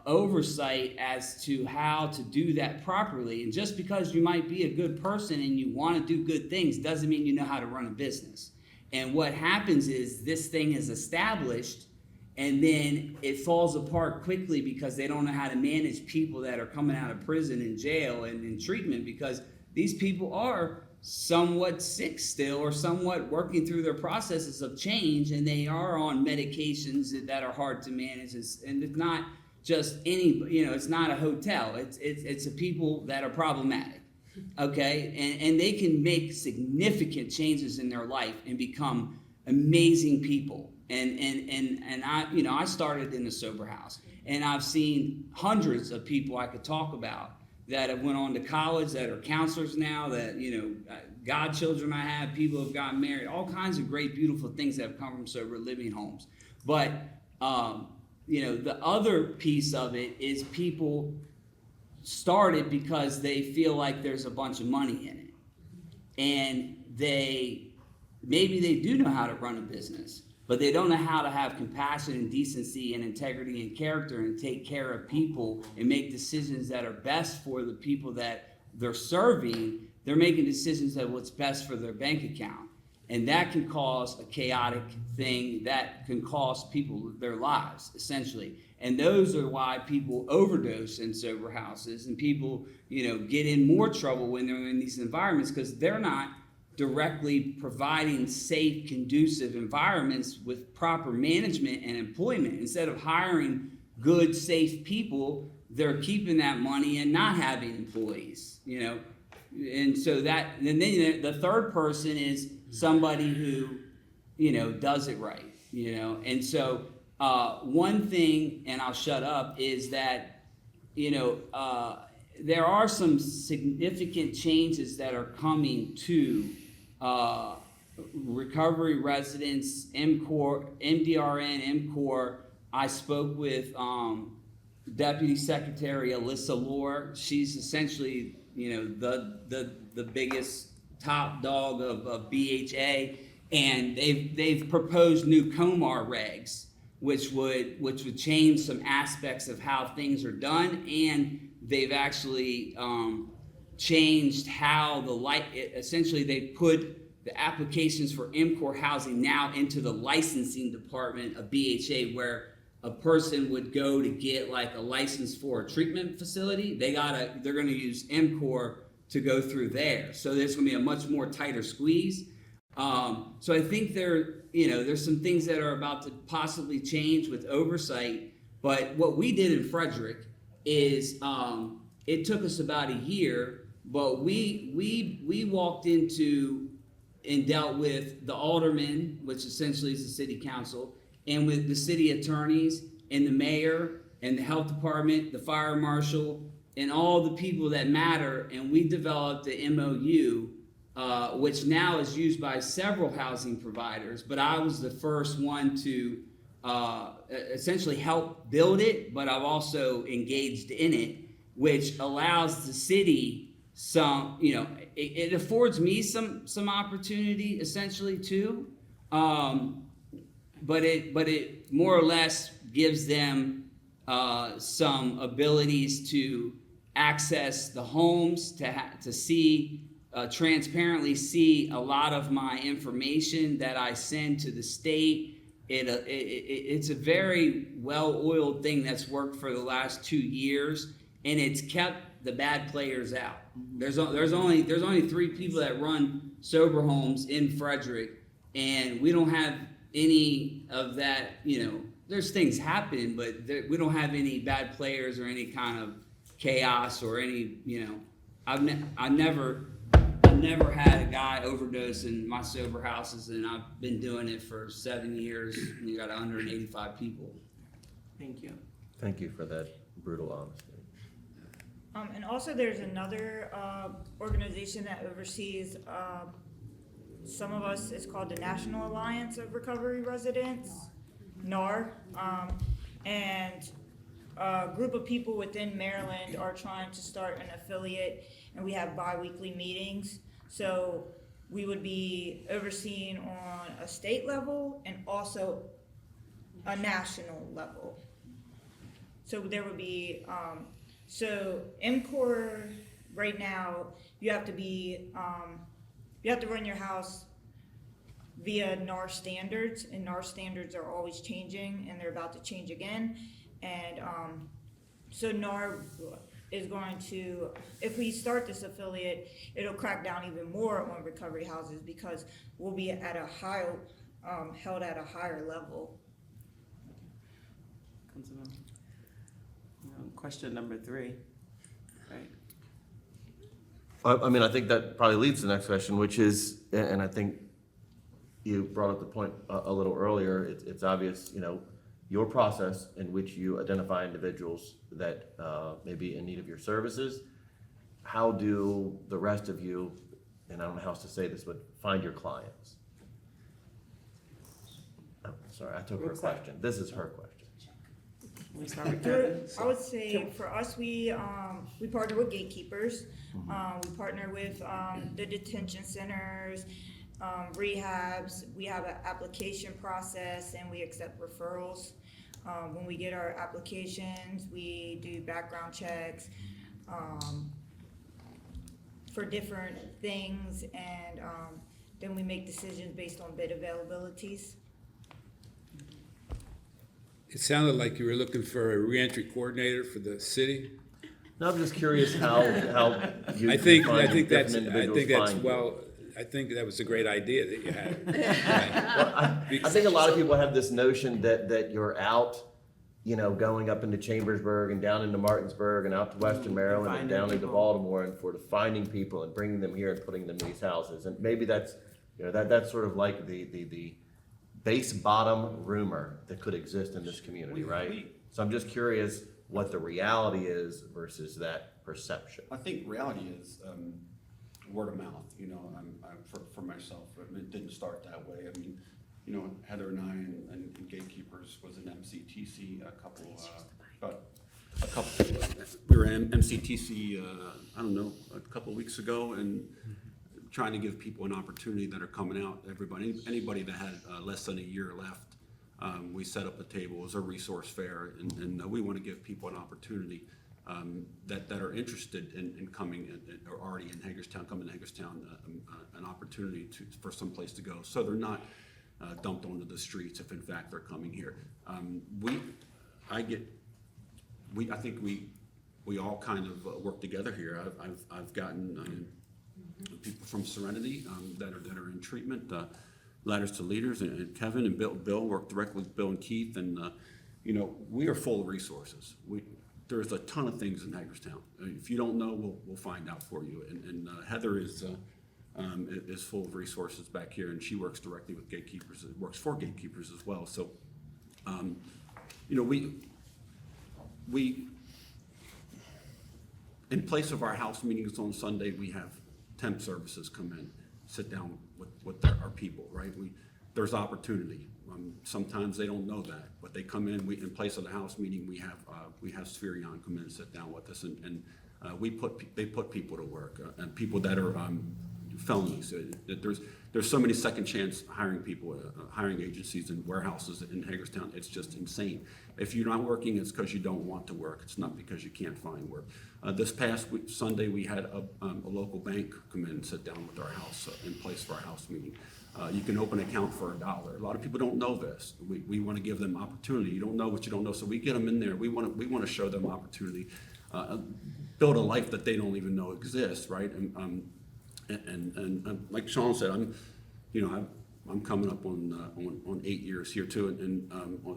oversight as to how to do that properly. And just because you might be a good person and you want to do good things doesn't mean you know how to run a business. And what happens is this thing is established, and then it falls apart quickly because they don't know how to manage people that are coming out of prison and jail and in treatment, because these people are somewhat sick still or somewhat working through their processes of change, and they are on medications that are hard to manage. And it's not just it's not a hotel. It's a people that are problematic, okay? And they can make significant changes in their life and become amazing people. And I started in a sober house, and I've seen hundreds of people I could talk about that have went on to college, that are counselors now, that, godchildren I have, people have gotten married, all kinds of great, beautiful things that have come from sober living homes. But, the other piece of it is people started because they feel like there's a bunch of money in it. And maybe they do know how to run a business, but they don't know how to have compassion and decency and integrity and character and take care of people and make decisions that are best for the people that they're serving. They're making decisions that what's best for their bank account. And that can cause a chaotic thing that can cost people their lives, essentially. And those are why people overdose in sober houses, and people, get in more trouble when they're in these environments, because they're not directly providing safe, conducive environments with proper management and employment. Instead of hiring good, safe people, they're keeping that money and not having employees, And so and then the third person is somebody who, does it right, And so one thing, and I'll shut up, is that, there are some significant changes that are coming to recovery residents, MDRN, MCOR. I spoke with Deputy Secretary Alyssa Lohr. She's essentially, the biggest top dog of BHA, and they've proposed new COMAR regs, which would change some aspects of how things are done, and they've actually changed how essentially they put the applications for MCOR housing now into the licensing department of BHA, where a person would go to get like a license for a treatment facility. They're gonna use MCOR to go through there. So there's gonna be a much more tighter squeeze. So I think there's some things that are about to possibly change with oversight. But what we did in Frederick is it took us about a year but we walked into and dealt with the alderman, which essentially is the city council, and with the city attorneys and the mayor and the health department, the fire marshal, and all the people that matter, and we developed the MOU, which now is used by several housing providers, but I was the first one to essentially help build it, but I've also engaged in it, which allows the city some, it affords me some opportunity essentially too. But it more or less gives them some abilities to access the homes, to see, transparently see a lot of my information that I send to the state. It's a very well-oiled thing that's worked for the last 2 years, and it's kept the bad players out. There's only 3 people that run sober homes in Frederick, and we don't have any of that. There's things happen, but we don't have any bad players or any kind of chaos or any. I've never had a guy overdose in my sober houses, and I've been doing it for 7 years. And you got 185 people. Thank you. Thank you for that brutal honesty. And also there's another organization that oversees some of us. It's called the National Alliance of Recovery Residents, NAR, and a group of people within Maryland are trying to start an affiliate, and we have bi-weekly meetings. So we would be overseen on a state level and also a national level. So there would be, so MCOR right now, you have to run your house via NAR standards, and NAR standards are always changing, and they're about to change again. And so NAR is going to, if we start this affiliate, it'll crack down even more on recovery houses because we'll be at a higher, held at a higher level. Councilman. Question number 3, right? I think that probably leads to the next question, which is, and I think you brought up the point a little earlier, it's obvious, your process in which you identify individuals that may be in need of your services. How do the rest of you, and I don't know how else to say this, but find your clients? Oh, sorry, I took her question. This is her question. We start with Kevin. I would say for us, we partner with Gatekeepers. We partner with the detention centers, rehabs. We have an application process and we accept referrals. When we get our applications, we do background checks for different things, and then we make decisions based on bed availabilities. It sounded like you were looking for a reentry coordinator for the city. No, I'm just curious how you I think find that's different individuals find you. I think that was a great idea that you had. Well, I think a lot of people have this notion that you're out, going up into Chambersburg and down into Martinsburg and out to Western Maryland and down into Baltimore and finding people and bringing them here and putting them in these houses. And maybe that's, that's sort of like the base bottom rumor that could exist in this community, right? So I'm just curious what the reality is versus that perception. I think reality is word of mouth. For myself, it didn't start that way. I mean, Heather and I and Gatekeepers was an MCTC we were in MCTC. I don't know, a couple of weeks ago, and trying to give people an opportunity that are coming out. Anybody that had less than a year left, we set up a table. It was a resource fair, and we want to give people an opportunity that are interested in coming or already in Hagerstown, coming to Hagerstown, an opportunity for some place to go, so they're not dumped onto the streets if in fact they're coming here. I think we all kind of work together here. I've gotten people from Serenity that are in treatment, Ladders to Leaders, and Kevin and Bill work directly with Bill and Keith, and we are full of resources. there's a ton of things in Hagerstown. If you don't know, we'll find out for you. And Heather is full of resources back here, and she works directly with Gatekeepers, works for Gatekeepers as well. So, you know, we in place of our house meetings on Sunday, we have temp services come in, sit down with our people, right? There's opportunity. Sometimes they don't know that, but they come in. In place of the house meeting, we have Spherion come in and sit down with us, and they put people to work, and people that are felonies. There's so many second chance hiring people, hiring agencies and warehouses in Hagerstown. It's just insane. If you're not working, it's because you don't want to work. It's not because you can't find work. This past Sunday, we had a local bank come in and sit down with our house in place for our house meeting. You can open an account for $1. A lot of people don't know this. We want to give them opportunity. You don't know what you don't know, so we get them in there. We want to show them opportunity, build a life that they don't even know exists, right? And like Sean said, I'm coming up on 8 years here too, and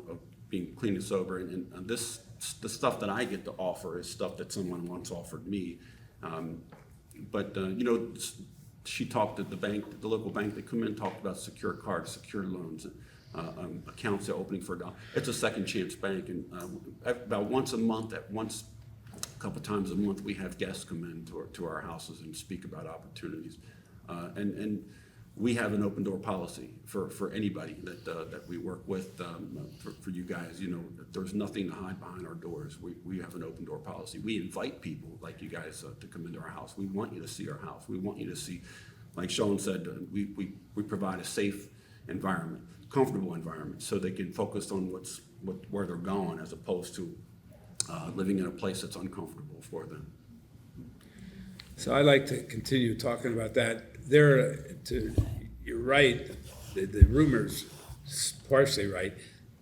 of being clean and sober, and the stuff that I get to offer is stuff that someone once offered me. She talked at the bank, the local bank. They come in and talked about secure cards, secure loans, accounts they're opening for $1. It's a second chance bank, and about once a month, a couple times a month, we have guests come in to our houses and speak about opportunities, and we have an open door policy for anybody that we work with. For you guys, there's nothing to hide behind our doors. We have an open door policy. We invite people like you guys to come into our house. We want you to see our house. We want you to see, like Sean said, we provide a safe environment, comfortable environment, so they can focus on where they're going, as opposed to living in a place that's uncomfortable for them. So I'd like to continue talking about that. You're right, the rumor's partially right.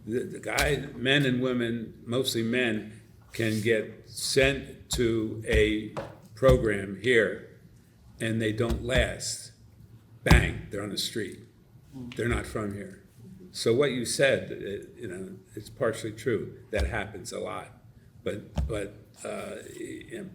The guy, men and women, mostly men, can get sent to a program here and they don't last. Bang, they're on the street. They're not from here. So what you said, it's partially true. That happens a lot. But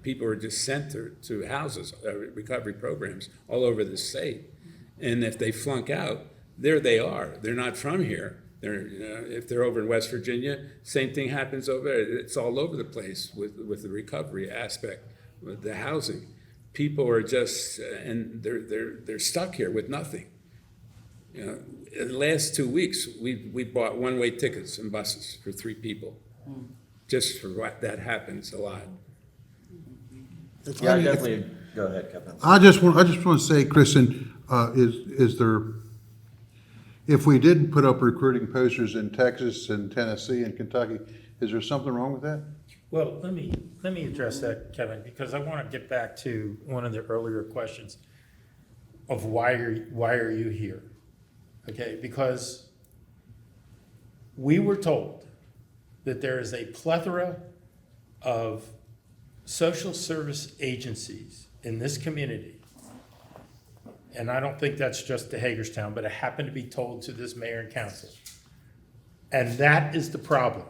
people are just sent to houses, recovery programs all over the state. And if they flunk out, there they are. They're not from here. If they're over in West Virginia, same thing happens over there. It's all over the place with the recovery aspect, with the housing. People are just, and they're stuck here with nothing. In the last 2 weeks, we bought one-way tickets and buses for 3 people. Just for what that happens a lot. Yeah, I definitely, go ahead, Kevin. I just want to say, Kristen, is there, if we didn't put up recruiting posters in Texas and Tennessee and Kentucky, is there something wrong with that? Well, let me address that, Kevin, because I want to get back to one of the earlier questions of why are you here? Okay, because we were told that there is a plethora of social service agencies in this community, and I don't think that's just to Hagerstown, but it happened to be told to this mayor and council. And that is the problem.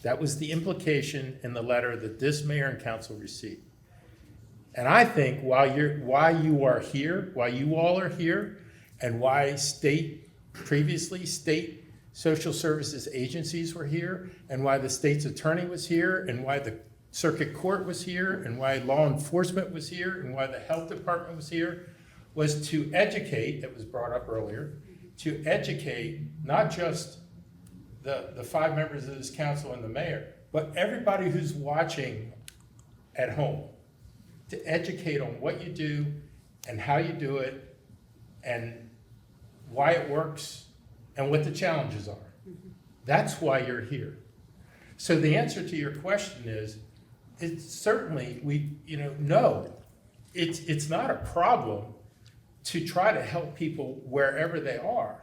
That was the implication in the letter that this mayor and council received. And I think why you all are here, and why previously state social services agencies were here, and why the state's attorney was here, and why the circuit court was here, and why law enforcement was here, and why the health department was here, was to educate, that was brought up earlier, to educate not just the 5 members of this council and the mayor, but everybody who's watching at home, to educate on what you do and how you do it and why it works and what the challenges are. That's why you're here. So the answer to your question is, it's certainly, no, it's not a problem to try to help people wherever they are,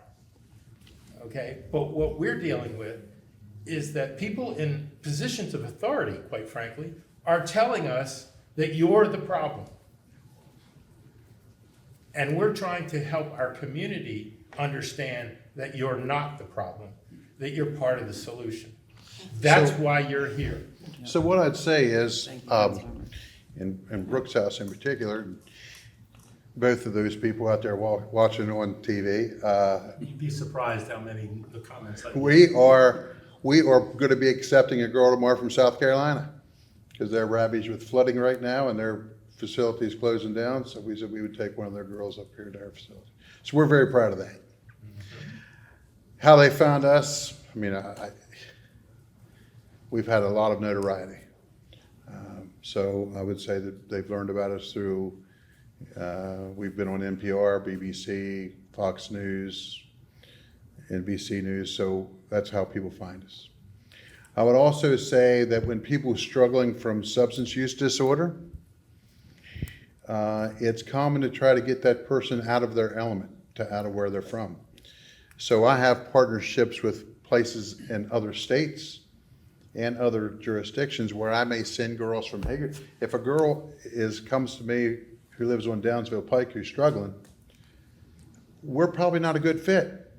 okay? But what we're dealing with is that people in positions of authority, quite frankly, are telling us that you're the problem. And we're trying to help our community understand that you're not the problem, that you're part of the solution. That's why you're here. So what I'd say is, Thank you, Councilmember. in Brooks House in particular, both of those people out there watching on TV, You'd be surprised how many the comments like. we are going to be accepting a girl tomorrow from South Carolina because they're ravaged with flooding right now and their facility is closing down. So we said we would take one of their girls up here to our facility. So we're very proud of that. How they found us, I mean, we've had a lot of notoriety. So I would say that they've learned about us through, we've been on NPR, BBC, Fox News, NBC News, so that's how people find us. I would also say that when people are struggling from substance use disorder, it's common to try to get that person out of their element, out of where they're from. So I have partnerships with places in other states and other jurisdictions where I may send girls from Hager. If a girl comes to me who lives on Downsville Pike who's struggling, we're probably not a good fit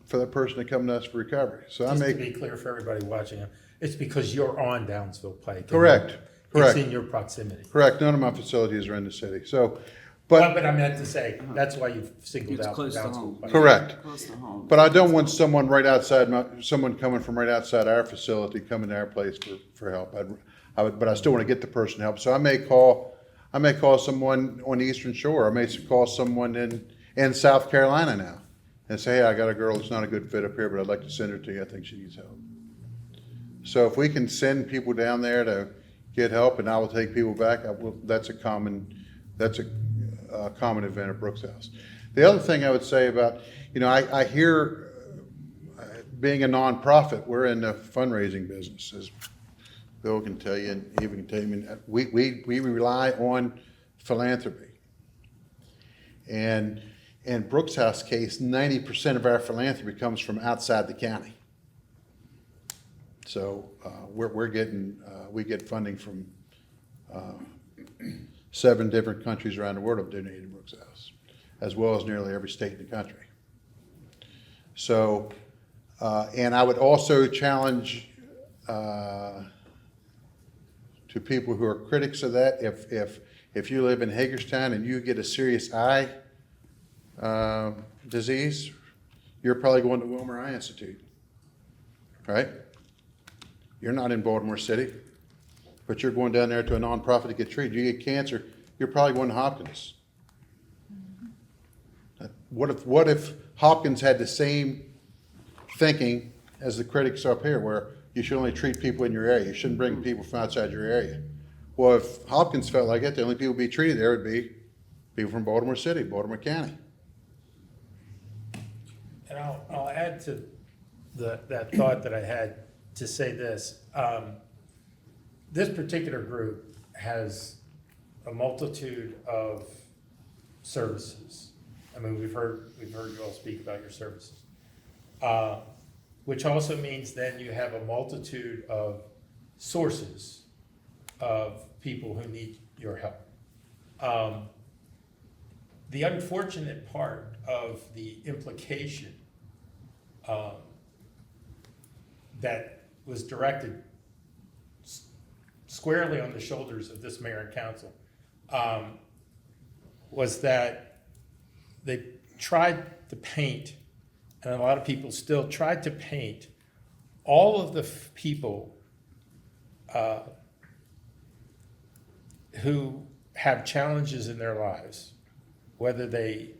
for that person to come to us for recovery. So Just to be clear for everybody watching, it's because you're on Downsville Pike. Correct. It's in your proximity. Correct. None of my facilities are in the city. So, But I meant to say, that's why you've singled It's out close to Downsville home. Pike. correct. Close to home. But I don't want someone someone coming from right outside our facility coming to our place for help. But I still want to get the person help. So I may call someone on the Eastern Shore. I may call someone in South Carolina now and say, hey, I got a girl that's not a good fit up here, but I'd like to send her to you. I think she needs help. So if we can send people down there to get help, and I will take people back, that's a common event at Brooks House. The other thing I would say about, I hear, being a nonprofit, we're in the fundraising business, as Bill can tell you, and Eva can tell you. I mean, we rely on philanthropy. And in Brooks House case, 90% of our philanthropy comes from outside the county. So we get funding from 7 different countries around the world have donated to Brooks House, as well as nearly every state in the country. So, and I would also challenge to people who are critics of that, if you live in Hagerstown and you get a serious eye disease, you're probably going to Wilmer Eye Institute, right? You're not in Baltimore City, but you're going down there to a nonprofit to get treated. You get cancer, you're probably going to Hopkins. What if Hopkins had the same thinking as the critics up here, where you should only treat people in your area, you shouldn't bring people from outside your area? Well, if Hopkins felt like it, the only people to be treated there would be people from Baltimore City, Baltimore County. And I'll add to that thought that I had to say this. This particular group has a multitude of services. I mean, we've heard you all speak about your services, which also means then you have a multitude of sources of people who need your help. The unfortunate part of the implication that was directed squarely on the shoulders of this mayor and council was that they tried to paint, and a lot of people still tried to paint, all of the people who have challenges in their lives, whether they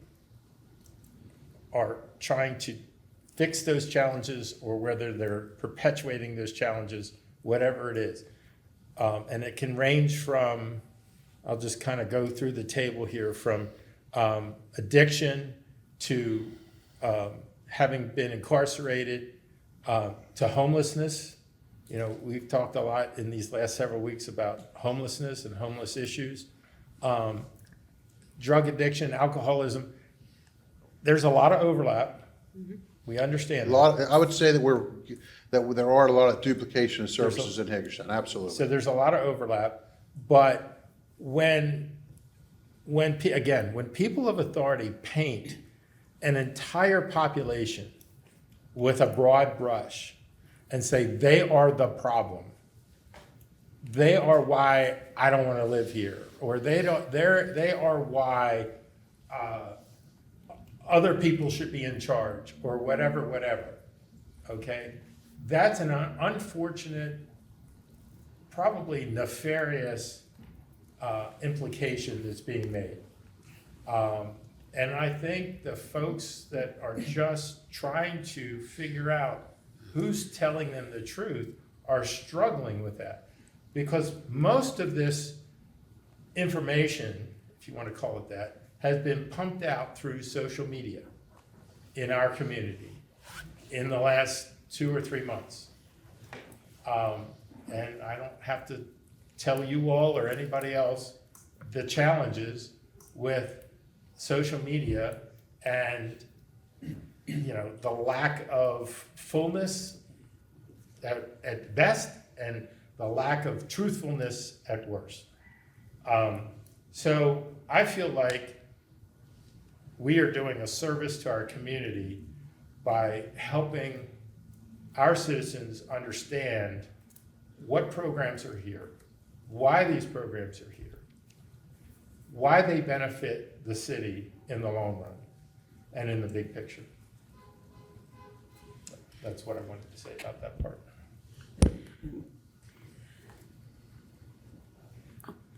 are trying to fix those challenges or whether they're perpetuating those challenges, whatever it is. And it can range from, I'll just kind of go through the table here, from addiction to having been incarcerated to homelessness. You know, we've talked a lot in these last several weeks about homelessness and homeless issues. Drug addiction, alcoholism. There's a lot of overlap. We understand that. I would say that there are a lot of duplication of services in Hagerstown, absolutely. So there's a lot of overlap, but when people of authority paint an entire population with a broad brush and say they are the problem, they are why I don't want to live here, or they are why other people should be in charge, or whatever, okay? That's an unfortunate, probably nefarious implication that's being made. And I think the folks that are just trying to figure out who's telling them the truth are struggling with that. Because most of this information, if you want to call it that, has been pumped out through social media in our community in the last 2 or 3 months. And I don't have to tell you all or anybody else the challenges with social media and, you know, the lack of fullness at best and the lack of truthfulness at worst. So I feel like we are doing a service to our community by helping our citizens understand what programs are here, why these programs are here, why they benefit the city in the long run and in the big picture. That's what I wanted to say about that part.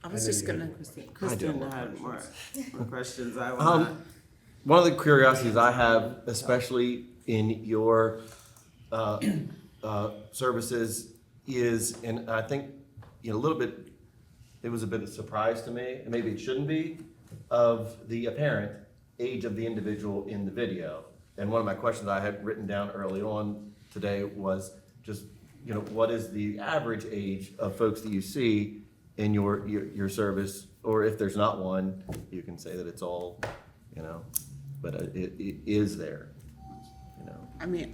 I was just gonna, Kristen had more questions. I Um, wanna, One of the curiosities I have, especially in your services, is, and I think, you know, a little bit, it was a bit of a surprise to me, and maybe it shouldn't be, of the apparent age of the individual in the video. And one of my questions I had written down early on today was just, you know, what is the average age of folks that you see in your service? Or if there's not one, you can say that it's all, you know, but it is there, you know. I mean,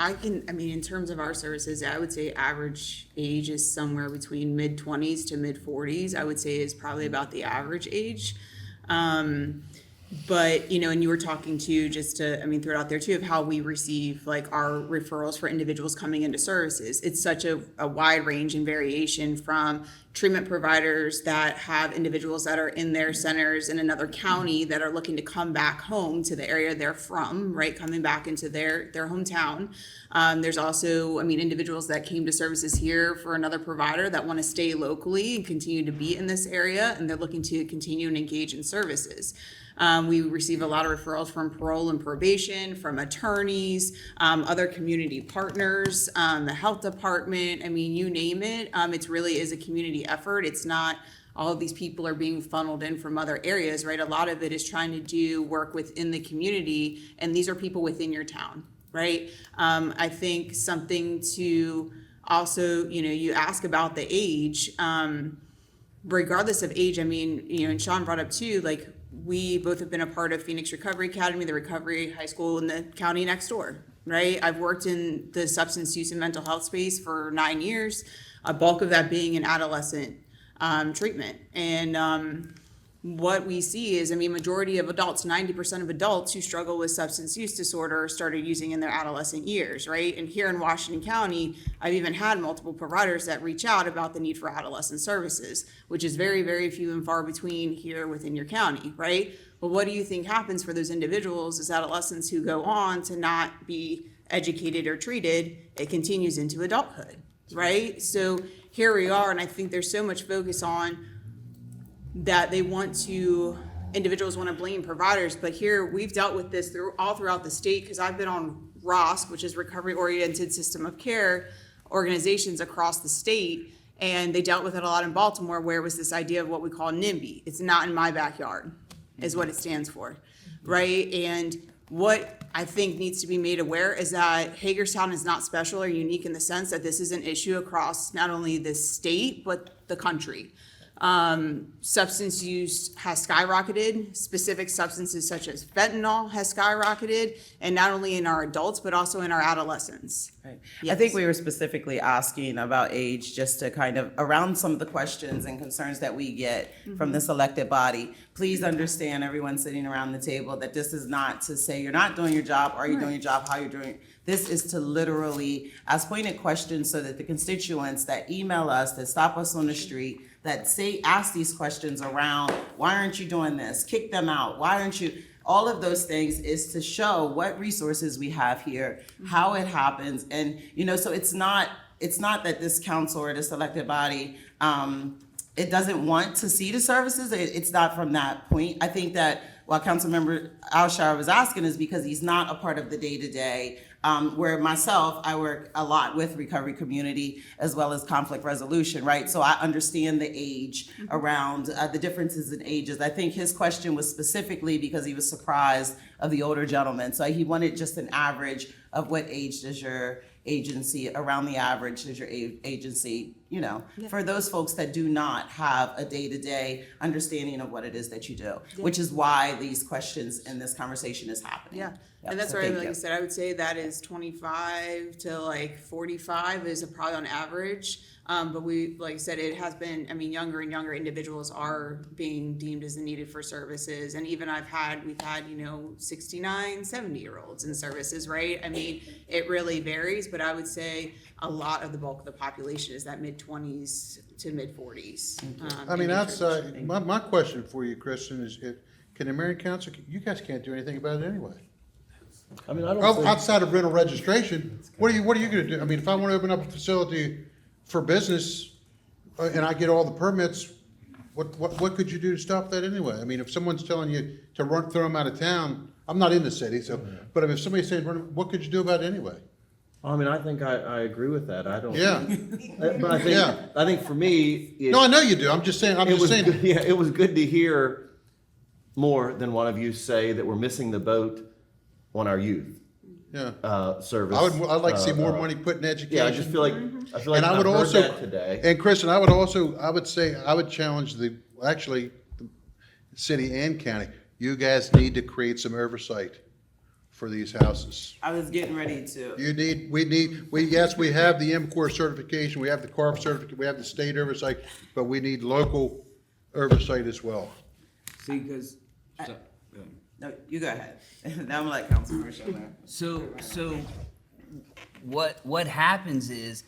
in terms of our services, I would say average age is somewhere between mid-20s to mid-40s, I would say is probably about the average age. But, you know, and you were talking to, just to, throw it out there too, of how we receive like our referrals for individuals coming into services. It's such a wide range and variation from treatment providers that have individuals that are in their centers in another county that are looking to come back home to the area they're from, right? Coming back into their hometown. There's also, individuals that came to services here for another provider that want to stay locally and continue to be in this area, and they're looking to continue and engage in services. We receive a lot of referrals from parole and probation, from attorneys, other community partners, the health department, you name it. It really is a community effort. It's not all of these people are being funneled in from other areas, right? A lot of it is trying to do work within the community, and these are people within your town, right? I think something to also, you ask about the age, regardless of age, and Sean brought up too, like, we both have been a part of Phoenix Recovery Academy, the recovery high school in the county next door, right? I've worked in the substance use and mental health space for 9 years, a bulk of that being in adolescent treatment. And what we see is, majority of adults, 90% of adults who struggle with substance use disorder started using in their adolescent years, right? And here in Washington County, I've even had multiple providers that reach out about the need for adolescent services, which is very, very few and far between here within your county, right? But what do you think happens for those individuals as adolescents who go on to not be educated or treated? It continues into adulthood, right? So here we are, and I think there's so much focus on that individuals want to blame providers, but here we've dealt with this all throughout the state, because I've been on ROSC, which is Recovery Oriented System of Care organizations across the state, and they dealt with it a lot in Baltimore, where it was this idea of what we call NIMBY. It's not in my backyard, is what it stands for, right? And what I think needs to be made aware is that Hagerstown is not special or unique in the sense that this is an issue across not only the state, but the country. Substance use has skyrocketed. Specific substances such as fentanyl has skyrocketed, and not only in our adults, but also in our adolescents. Right. I Yes. think we were specifically asking about age, just to kind of, around some of the questions and concerns that we get from this elected body. Please understand, everyone sitting around the table, that this is not to say you're not doing your job, are you doing your job, how you're doing it. This is to literally ask pointed questions so that the constituents that email us, that stop us on the street, that ask these questions around, why aren't you doing this? Kick them out. Why aren't you? All of those things is to show what resources we have here, how it happens. And, so it's not that this council or this elected body, it doesn't want to see the services. It's not from that point. I think that what Councilmember Alshire was asking is because he's not a part of the day-to-day, where myself, I work a lot with recovery community as well as conflict resolution, right? So I understand the age around the differences in ages. I think his question was specifically because he was surprised of the older gentleman. So he wanted just an average of what age does your agency, around the average does your agency, for those folks that do not have a day-to-day understanding of what it is that you do, which is why these questions and this conversation is happening. Yeah, Yep, and that's so where, thank like you. I said, I would say that is 25 to like 45 is probably on average. But like I said, it has been, younger and younger individuals are being deemed as needed for services. And even we've had, 69, 70-year-olds in services, right? It really varies, but I would say a lot of the bulk of the population is that mid-20s to mid-40s. Outside, my question for you, Kristen, is can the mayor and council, you guys can't do anything about it anyway. I don't think. Outside of rental registration, what are you gonna do? If I wanna open up a facility for business, and I get all the permits, what could you do to stop that anyway? If someone's telling you to throw them out of town, I'm not in the city, so, but if somebody's saying, what could you do about it anyway? I think I agree with that. I don't. Yeah. But I think, Yeah. I think for me. No, I know you do, I'm just saying. Good, yeah, it was good to hear more than one of you say that we're missing the boat on our youth Yeah. service. I'd like to see more money put in education. Yeah, I just feel like And I would I've heard also, that today. and Kristen, I would say, I would challenge the city and county. You guys need to create some oversight for these houses. I was getting ready to. Yes, we have the MCOR certification, we have the CARB certificate, we have the state oversight, but we need local oversight as well. See, because, No, you go ahead. Now I'm like Councilmember Schiller. so what happens is,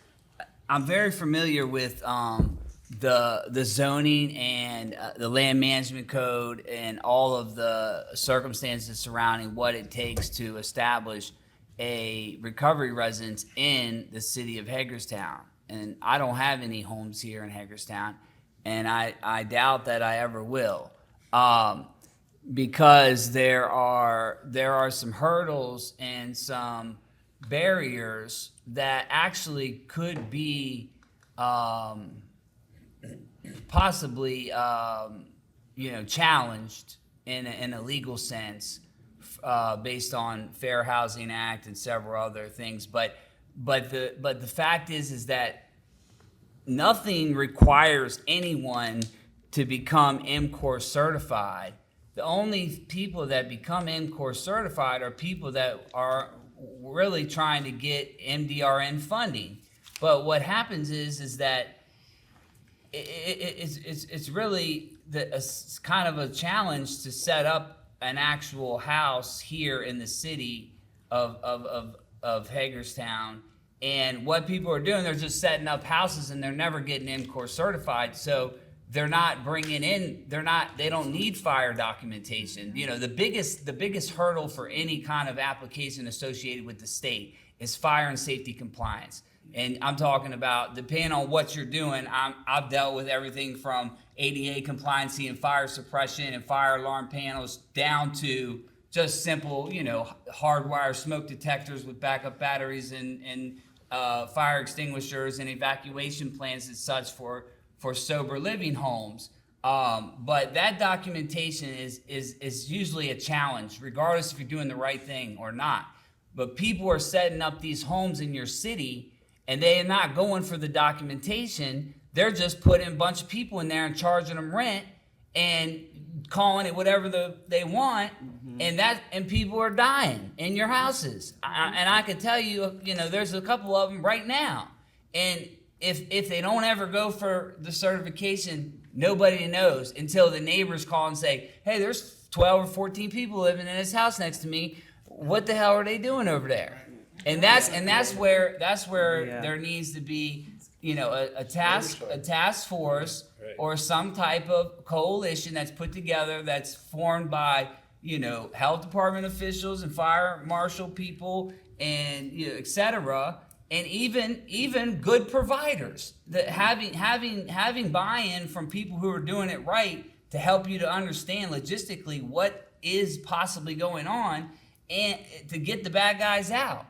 I'm very familiar with the zoning and the land management code and all of the circumstances surrounding what it takes to establish a recovery residence in the city of Hagerstown. And I don't have any homes here in Hagerstown, and I doubt that I ever will. Because there are some hurdles and some barriers that actually could be possibly challenged in a legal sense based on Fair Housing Act and several other things. But the fact is that nothing requires anyone to become MCOR certified. The only people that become MCOR certified are people that are really trying to get MDRN funding. But what happens is that it's really it's kind of a challenge to set up an actual house here in the city of Hagerstown. And what people are doing, they're just setting up houses and they're never getting MCOR certified. So they're not bringing in, they don't need fire documentation. The biggest hurdle for any kind of application associated with the state is fire and safety compliance. And I'm talking about, depending on what you're doing, I've dealt with everything from ADA compliancy and fire suppression and fire alarm panels down to just simple, hardwire smoke detectors with backup batteries and fire extinguishers and evacuation plans and such for sober living homes. But that documentation is usually a challenge, regardless if you're doing the right thing or not. But people are setting up these homes in your city and they are not going for the documentation they're just putting a bunch of people in there and charging them rent and calling it whatever they want, and people are dying in your houses. And I can tell you, there's a couple of them right now. And if they don't ever go for the certification, nobody knows until the neighbors call and say, hey, there's 12 or 14 people living in this house next to me. What the hell are they doing over there? And that's where there needs to be, a task force or some type of coalition that's put together, that's formed by, health department officials and fire marshal people and, et cetera. And even good providers, that having buy-in from people who are doing it right to help you to understand logistically what is possibly going on and to get the bad guys out,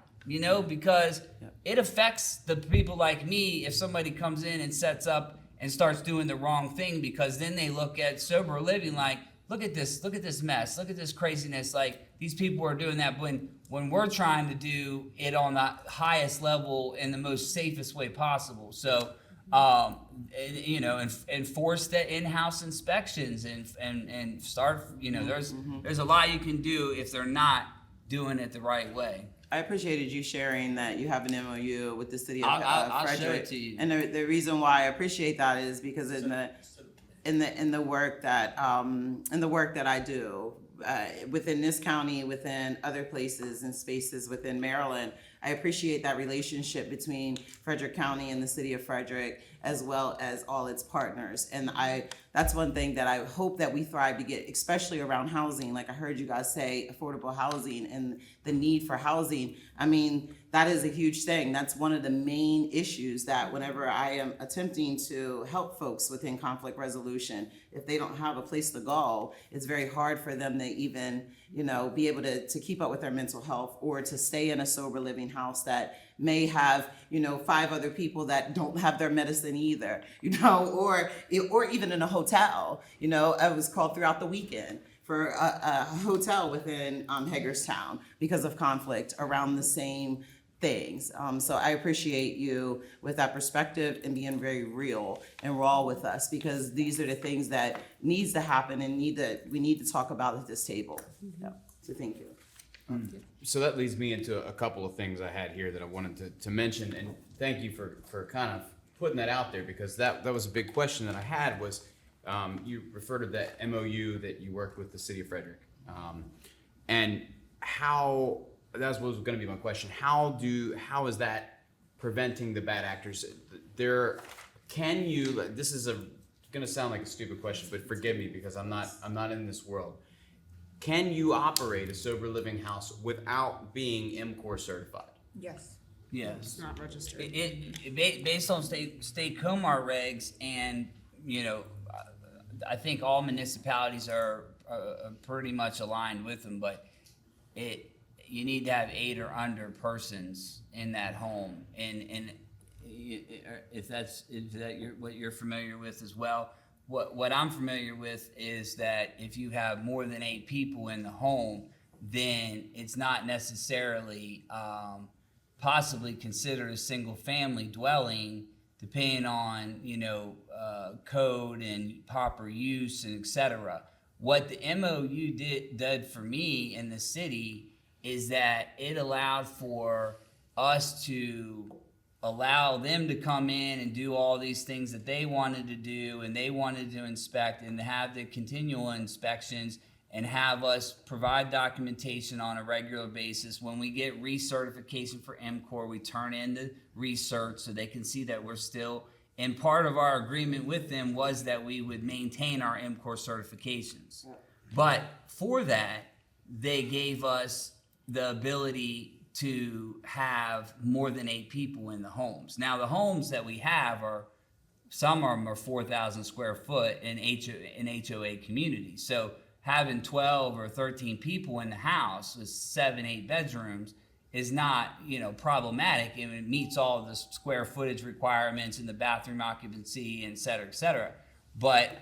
because it affects the people like me if somebody comes in and sets up and starts doing the wrong thing, because then they look at sober living like, look at this mess, look at this craziness, like these people are doing that when we're trying to do it on the highest level in the most safest way possible. So, enforce the in-house inspections and start, there's a lot you can do if they're not doing it the right way. I appreciated you sharing that you have an MOU with the city of I'll Frederick. show it to you. And the reason why I appreciate that is because in the work that I do within this county, within other places and spaces within Maryland, I appreciate that relationship between Frederick County and the city of Frederick, as well as all its partners. And that's one thing that I hope that we thrive to get, especially around housing. Like I heard you guys say, affordable housing and the need for housing. I mean, that is a huge thing. That's one of the main issues that whenever I am attempting to help folks within conflict resolution, if they don't have a place to go, it's very hard for them to even, be able to keep up with their mental health, or to stay in a sober living house that may have, 5 other people that don't have their medicine either, or even in a hotel. I was called throughout the weekend for a hotel within Hagerstown because of conflict around the same things. So I appreciate you with that perspective and being very real and raw with us, because these are the things that needs to happen and we need to talk about at this table. Yeah. So thank you. So that leads me into a couple of things I had here that I wanted to mention, and thank you for kind of putting that out there, because that was a big question that I had was, you referred to that MOU that you worked with the city of Frederick, and how, that was going to be my question. How is that preventing the bad actors? This is going to sound like a stupid question, but forgive me because I'm not in this world. Can you operate a sober living house without being MCOR certified? Yes. Yes. It's not registered. Based on state COMAR regs, and I think all municipalities are pretty much aligned with them, but you need to have 8 or under persons in that home, and if that what you're familiar with as well. What I'm familiar with is that if you have more than 8 people in the home, then it's not necessarily possibly considered a single family dwelling, depending on code and proper use and etc. What the MOU did for me in the city is that it allowed for us to allow them to come in and do all these things that they wanted to do, and they wanted to inspect and have the continual inspections, and have us provide documentation on a regular basis. When we get recertification for MCOR, we turn in the research so they can see that we're still, and part of our agreement with them was that we would maintain our MCOR certifications. But for that, they gave us the ability to have more than 8 people in the homes. Now, the homes that we have some of them are 4,000 square foot in HOA communities. So having 12 or 13 people in the house with 7, 8 bedrooms is not, problematic, and it meets all the square footage requirements and the bathroom occupancy, and et cetera, et cetera. But,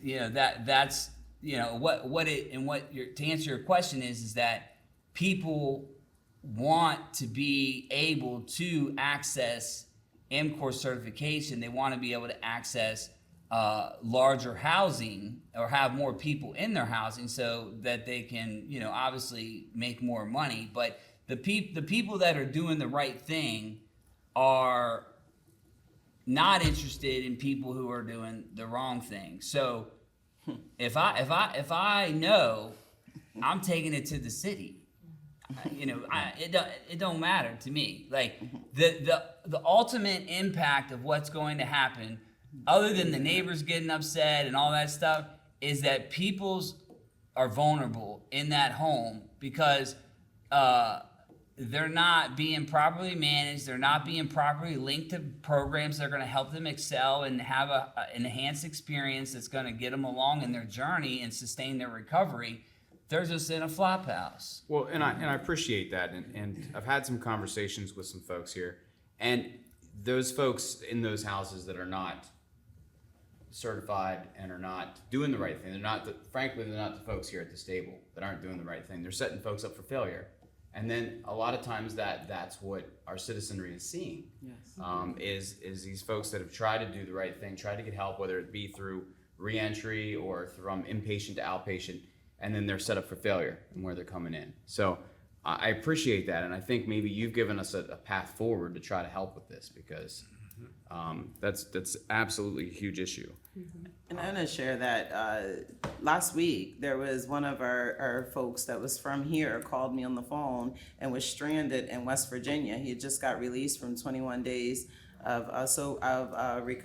that's, to answer your question is that people want to be able to access MCOR certification, they want to be able to access larger housing or have more people in their housing so that they can, you know, obviously make more money. But the people that are doing the right thing are not interested in people who are doing the wrong thing. So if I know, I'm taking it to the city. You know, it don't matter to me. Like the ultimate impact of what's going to happen, other than the neighbors getting upset and all that stuff, is that people's are vulnerable in that home because they're not being properly managed. They're not being properly linked to programs that are going to help them excel and have an enhanced experience that's going to get them along in their journey and sustain their recovery. They're just in a flop house. Well, and I appreciate that, and I've had some conversations with some folks here, and those folks in those houses that are not certified and are not doing the right thing, frankly, they're not the folks here at this table that aren't doing the right thing. They're setting folks up for failure, and then a lot of times that's what our citizenry is seeing. Yes. Is these folks that have tried to do the right thing, tried to get help, whether it be through reentry or from inpatient to outpatient, and then they're set up for failure and where they're coming in. So I appreciate that, and I think maybe you've given us a path forward to try to help with this, because that's absolutely a huge issue. And I'm gonna share that last week there was one of our folks that was from here called me on the phone and was stranded in West Virginia. He had just got released from 21 days of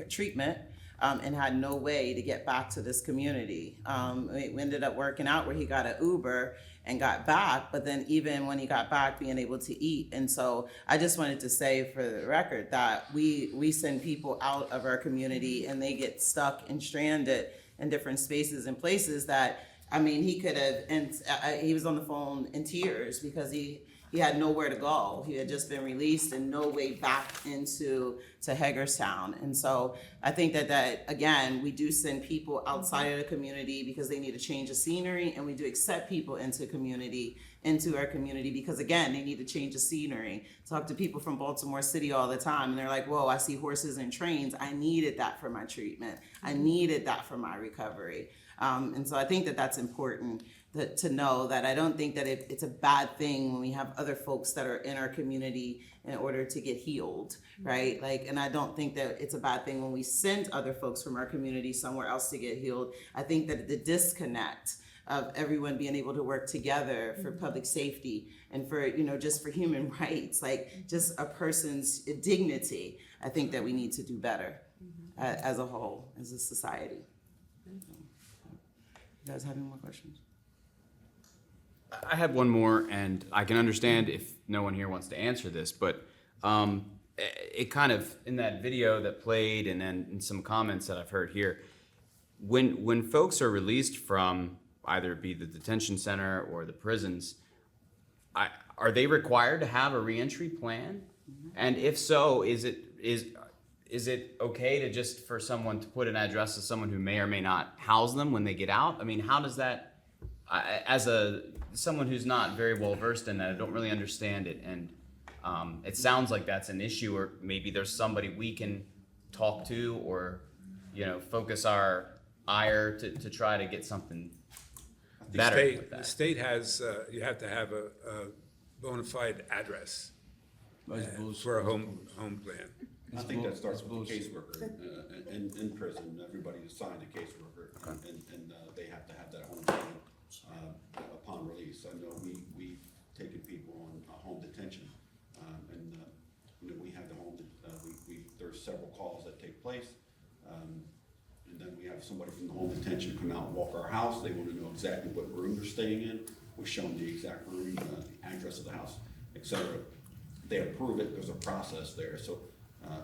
treatment. And had no way to get back to this community. We ended up working out where he got an Uber and got back, but then even when he got back, being able to eat. And so I just wanted to say for the record that we send people out of our community and they get stuck and stranded in different spaces and places that, I mean, he could have, and he was on the phone in tears because he had nowhere to go. He had just been released and no way back into Hagerstown. And so I think that again, we do send people outside of the community because they need a change of scenery, and we do accept people into our community because again, they need to change of scenery. Talk to people from Baltimore City all the time and they're like, whoa, I see horses and trains. I needed that for my treatment. I needed that for my recovery. And so I think that that's important to know that I don't think that it's a bad thing when we have other folks that are in our community in order to get healed, right? Like, and I don't think that it's a bad thing when we send other folks from our community somewhere else to get healed. I think that the disconnect of everyone being able to work together for public safety and for, you know, just for human rights, like just a person's dignity, I think that we need to do better as a whole, as a society. You guys have any more questions? I have one more, and I can understand if no one here wants to answer this, but it kind of, in that video that played and then in some comments that I've heard here, when folks are released from either be the detention center or the prisons, are they required to have a reentry plan? And if so, is it okay to just for someone to put an address to someone who may or may not house them when they get out? I mean, how does that, as someone who's not very well versed in that, I don't really understand it, and it sounds like that's an issue, or maybe there's somebody we can talk to, or, you know, focus our ire to try to get something better with that. The state has, you have to have a bona fide address for a home plan. I think that starts with the caseworker in prison. Everybody is assigned a caseworker, and they have to have that home plan upon release. I know we've taken people on home detention, and you know, we have the home. There's several calls that take place, and then we have somebody from the home detention come out and walk our house. They want to know exactly what room they're staying in. We show them the exact room, address of the house, etc. They approve it. There's a process there. So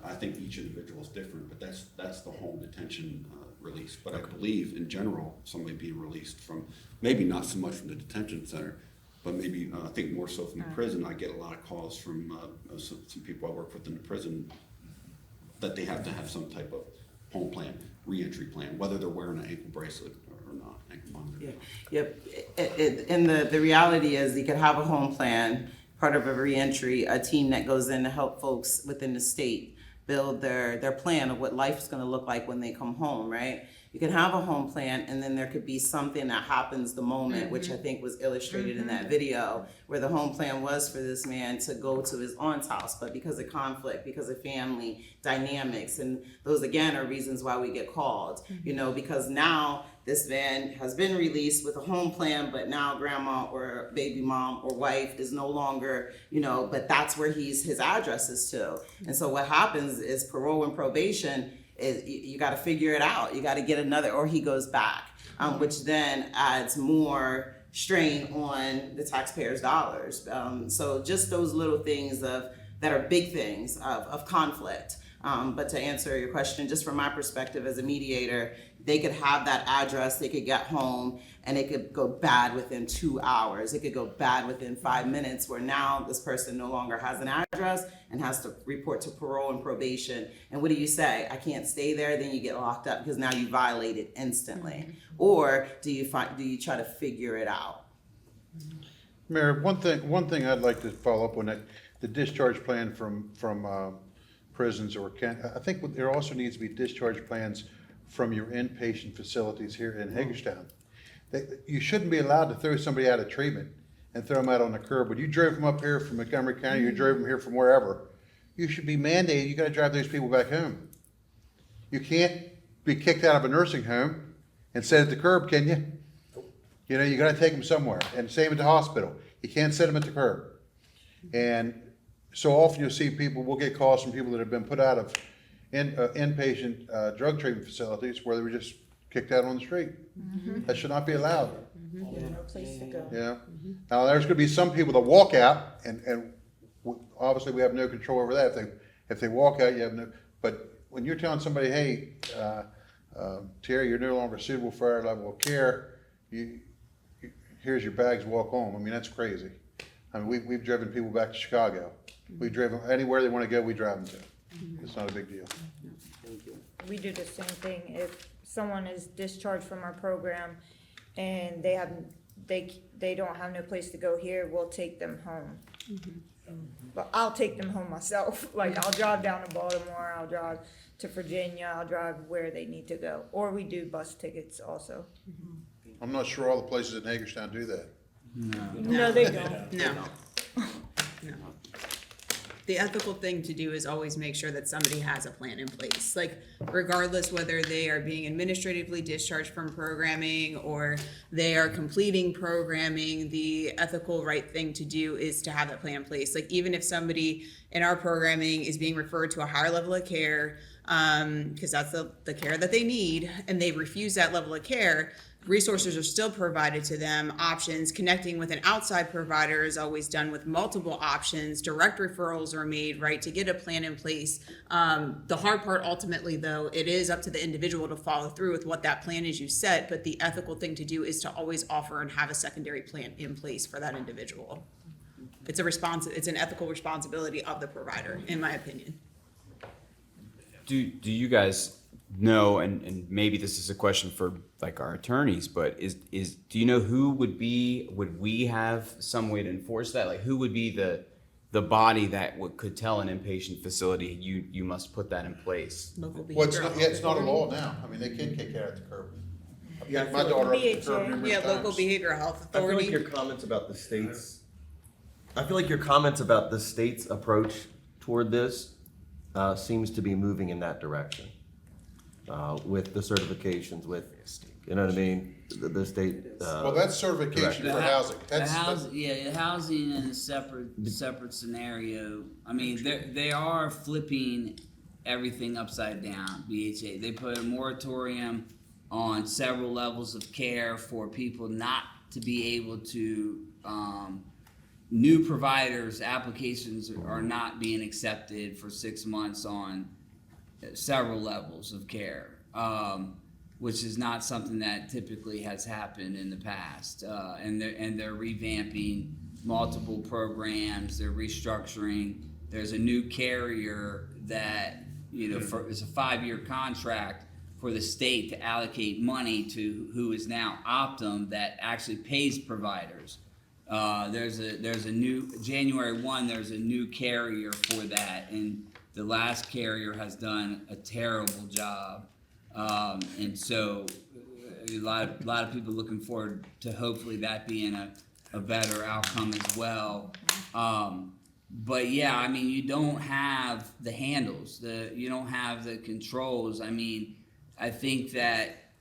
I think each individual is different, but that's the home detention release. But I believe in general, somebody being released from, maybe not so much from the detention center, but maybe I think more so from the prison. I get a lot of calls from some people I work with in the prison that they have to have some type of home plan, reentry plan, whether they're wearing an ankle bracelet or not, ankle monitor. Yeah. Yep. And the reality is you could have a home plan, part of a reentry, a team that goes in to help folks within the state build their plan of what life is going to look like when they come home, right? You can have a home plan, and then there could be something that happens the moment, which I think was illustrated in that video, where the home plan was for this man to go to his aunt's house, but because of conflict, because of family dynamics, and those again are reasons why we get called, you know, because now this man has been released with a home plan, but now grandma or baby mom or wife is no longer, you know, but that's where his address is to. And so what happens is parole and probation is you got to figure it out. You got to get another, or he goes back, which then adds more strain on the taxpayers' dollars. So just those little things that are big things of conflict. But to answer your question, just from my perspective as a mediator, they could have that address, they could get home, and it could go bad within 2 hours. It could go bad within 5 minutes, where now this person no longer has an address and has to report to parole and probation. And what do you say? I can't stay there. Then you get locked up because now you violated instantly. Or do you try to figure it out? Mayor, one thing I'd like to follow up on, that the discharge plan from prisons, or I think there also needs to be discharge plans from your inpatient facilities here in Hagerstown. You shouldn't be allowed to throw somebody out of treatment and throw them out on the curb. When you drove them up here from Montgomery County, you drove them here from wherever, you should be mandated, you gotta drive those people back home. You can't be kicked out of a nursing home and sit at the curb, can you? You know, you gotta take them somewhere, and same at the hospital. You can't sit them at the curb. And so often you'll see we'll get calls from people that have been put out of inpatient drug treatment facilities where they were just kicked out on the street. That should not be allowed. No place to go. Yeah. Now, there's gonna be some people that walk out, and obviously we have no control over that. If they walk out, you have no, but when you're telling somebody, hey, Terry, you're no longer suitable for our level of care, here's your bags, walk home. I mean, that's crazy. I mean, we've driven people back to Chicago. We've driven anywhere they want to go, we drive them to. It's not a big deal. We do the same thing. If someone is discharged from our program and they don't have no place to go here, we'll take them home. But I'll take them home myself. Like, I'll drive down to Baltimore, I'll drive to Virginia, I'll drive where they need to go. Or we do bus tickets also. I'm not sure all the places in Hagerstown do that. No, they don't. No. No. The ethical thing to do is always make sure that somebody has a plan in place. Like, regardless whether they are being administratively discharged from programming or they are completing programming, the ethical right thing to do is to have that plan in place. Like, even if somebody in our programming is being referred to a higher level of care, because that's the care that they need, and they refuse that level of care, resources are still provided to them. Options, connecting with an outside provider is always done with multiple options. Direct referrals are made, right, to get a plan in place. The hard part ultimately, though, it is up to the individual to follow through with what that plan is you set, but the ethical thing to do is to always offer and have a secondary plan in place for that individual. It's an ethical responsibility of the provider, in my opinion. Do you guys know, and maybe this is a question for like our attorneys, but do you know who would we have some way to enforce that? Like, who would be the body that could tell an inpatient facility you must put that in place? Local Well, behavioral it's not a law now. I mean, they can kick you out at the curb. I picked my daughter up at the curb numerous Yeah, local times. behavioral health I feel like authority. your comments about the state's approach toward this seems to be moving in that direction. With the certifications, you know what I mean? The state. Well, that's certification The for hou- housing. The That's, housing in a separate scenario. I mean, they are flipping everything upside down. BHA. They put a moratorium on several levels of care for people not to be able to. New providers' applications are not being accepted for 6 months on several levels of care, which is not something that typically has happened in the past. And they're revamping multiple programs. They're restructuring. There's a new carrier that it's a 5-year contract for the state to allocate money to, who is now Optum, that actually pays providers. There's a new January 1. There's a new carrier for that, and the last carrier has done a terrible job. And so a lot of people looking forward to hopefully that being a better outcome as well. But yeah, I mean, you don't have the handles, you don't have the controls. I mean, I think that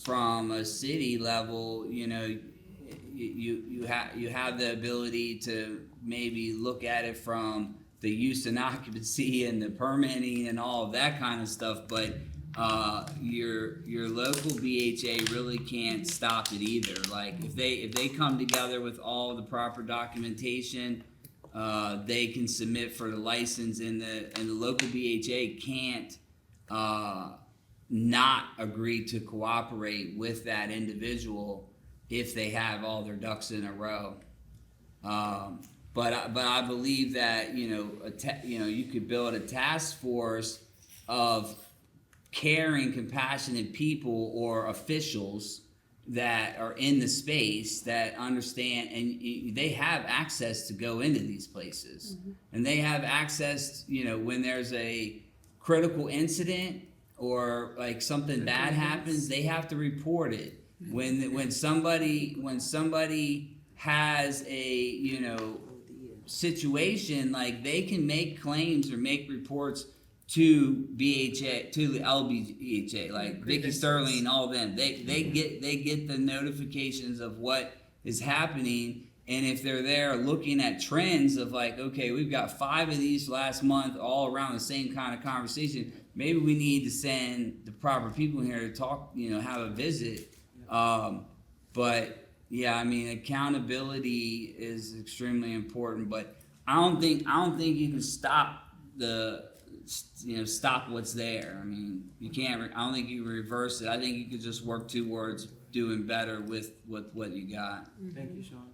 from a city level, you know, you have the ability to maybe look at it from the use and occupancy and the permitting and all of that kind of stuff, but your local BHA really can't stop it either. Like if they come together with all the proper documentation, they can submit for the license, and the local BHA can't not agree to cooperate with that individual if they have all their ducks in a row. But I believe that you could build a task force of caring, compassionate people or officials that are in the space that understand, and they have access to go into these places, and they have access. When there's a critical incident or like something bad happens, they have to report it. When somebody has a situation, like they can make claims or make reports to BHA, to the LBHA, like Vicky Sterling and all of them. They get the notifications of what is happening, and if they're there looking at trends of like, okay, we've got 5 of these last month all around the same kind of conversation, maybe we need to send the proper people here to talk, have a visit. But yeah, I mean, accountability is extremely important, but I don't think you can stop stop what's there. I mean, you can't. I don't think you can reverse it. I think you could just work towards doing better with what you got. Thank you, Sean.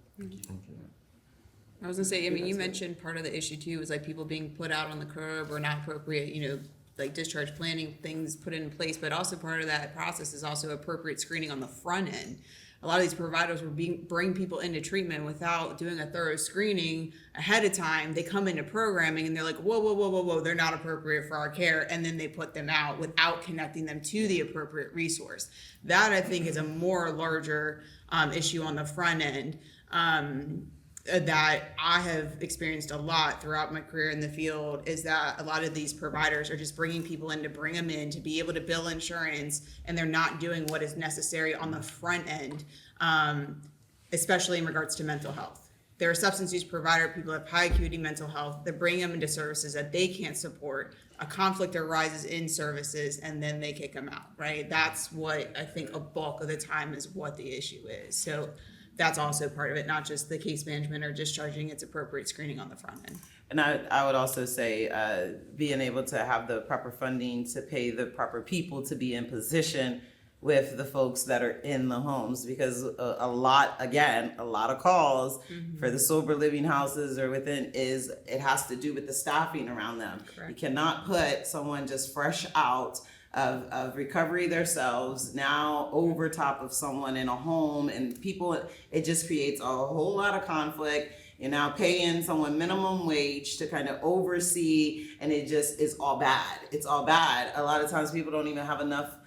I was gonna say, I mean, you mentioned part of the issue too was like people being put out on the curb or not appropriate, like discharge planning things put in place, but also part of that process is also appropriate screening on the front end. A lot of these providers will bring people into treatment without doing a thorough screening ahead of time. They come into programming and they're like, whoa, they're not appropriate for our care. And then they put them out without connecting them to the appropriate resource. That I think is a more larger issue on the front end. That I have experienced a lot throughout my career in the field is that a lot of these providers are just bringing people in to bring them in to be able to bill insurance, and they're not doing what is necessary on the front end, especially in regards to mental health. They're a substance use provider, people have high acuity mental health, they bring them into services that they can't support, a conflict arises in services, and then they kick them out, right? That's what I think a bulk of the time is what the issue is. So that's also part of it, not just the case management or discharging, it's appropriate screening on the front end. And I would also say being able to have the proper funding to pay the proper people to be in position with the folks that are in the homes, because a lot of calls for the sober living houses or within it has to do with the staffing around them. Correct. You cannot put someone just fresh out of recovery themselves now over top of someone in a home, and people, it just creates a whole lot of conflict. You're now paying someone minimum wage to kind of oversee, and it just is all bad. It's all bad. A lot of times people don't even have enough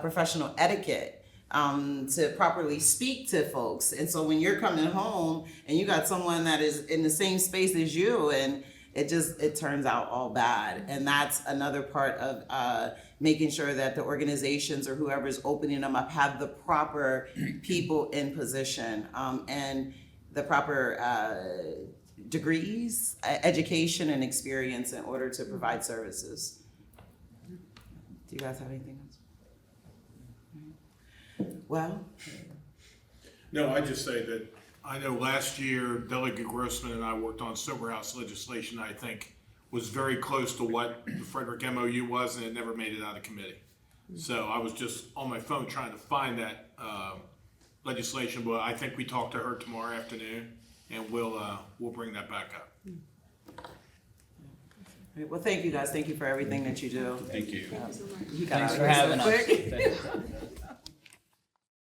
professional etiquette to properly speak to folks. And so when you're coming home and you got someone that is in the same space as you, and it turns out all bad. And that's another part of making sure that the organizations or whoever's opening them up have the proper people in position, and the proper degrees, education, and experience in order to provide services. Do you guys have anything else? Well, no, I just say that I know last year Delegate Grossman and I worked on sober house legislation. I think was very close to what the Frederick MOU was, and it never made it out of committee. So I was just on my phone trying to find that legislation, but I think we talk to her tomorrow afternoon, and we'll bring that back up. well, thank you guys. Thank you for everything that you do. Thank you. You got Thanks out for of here having so us. quick. Thanks.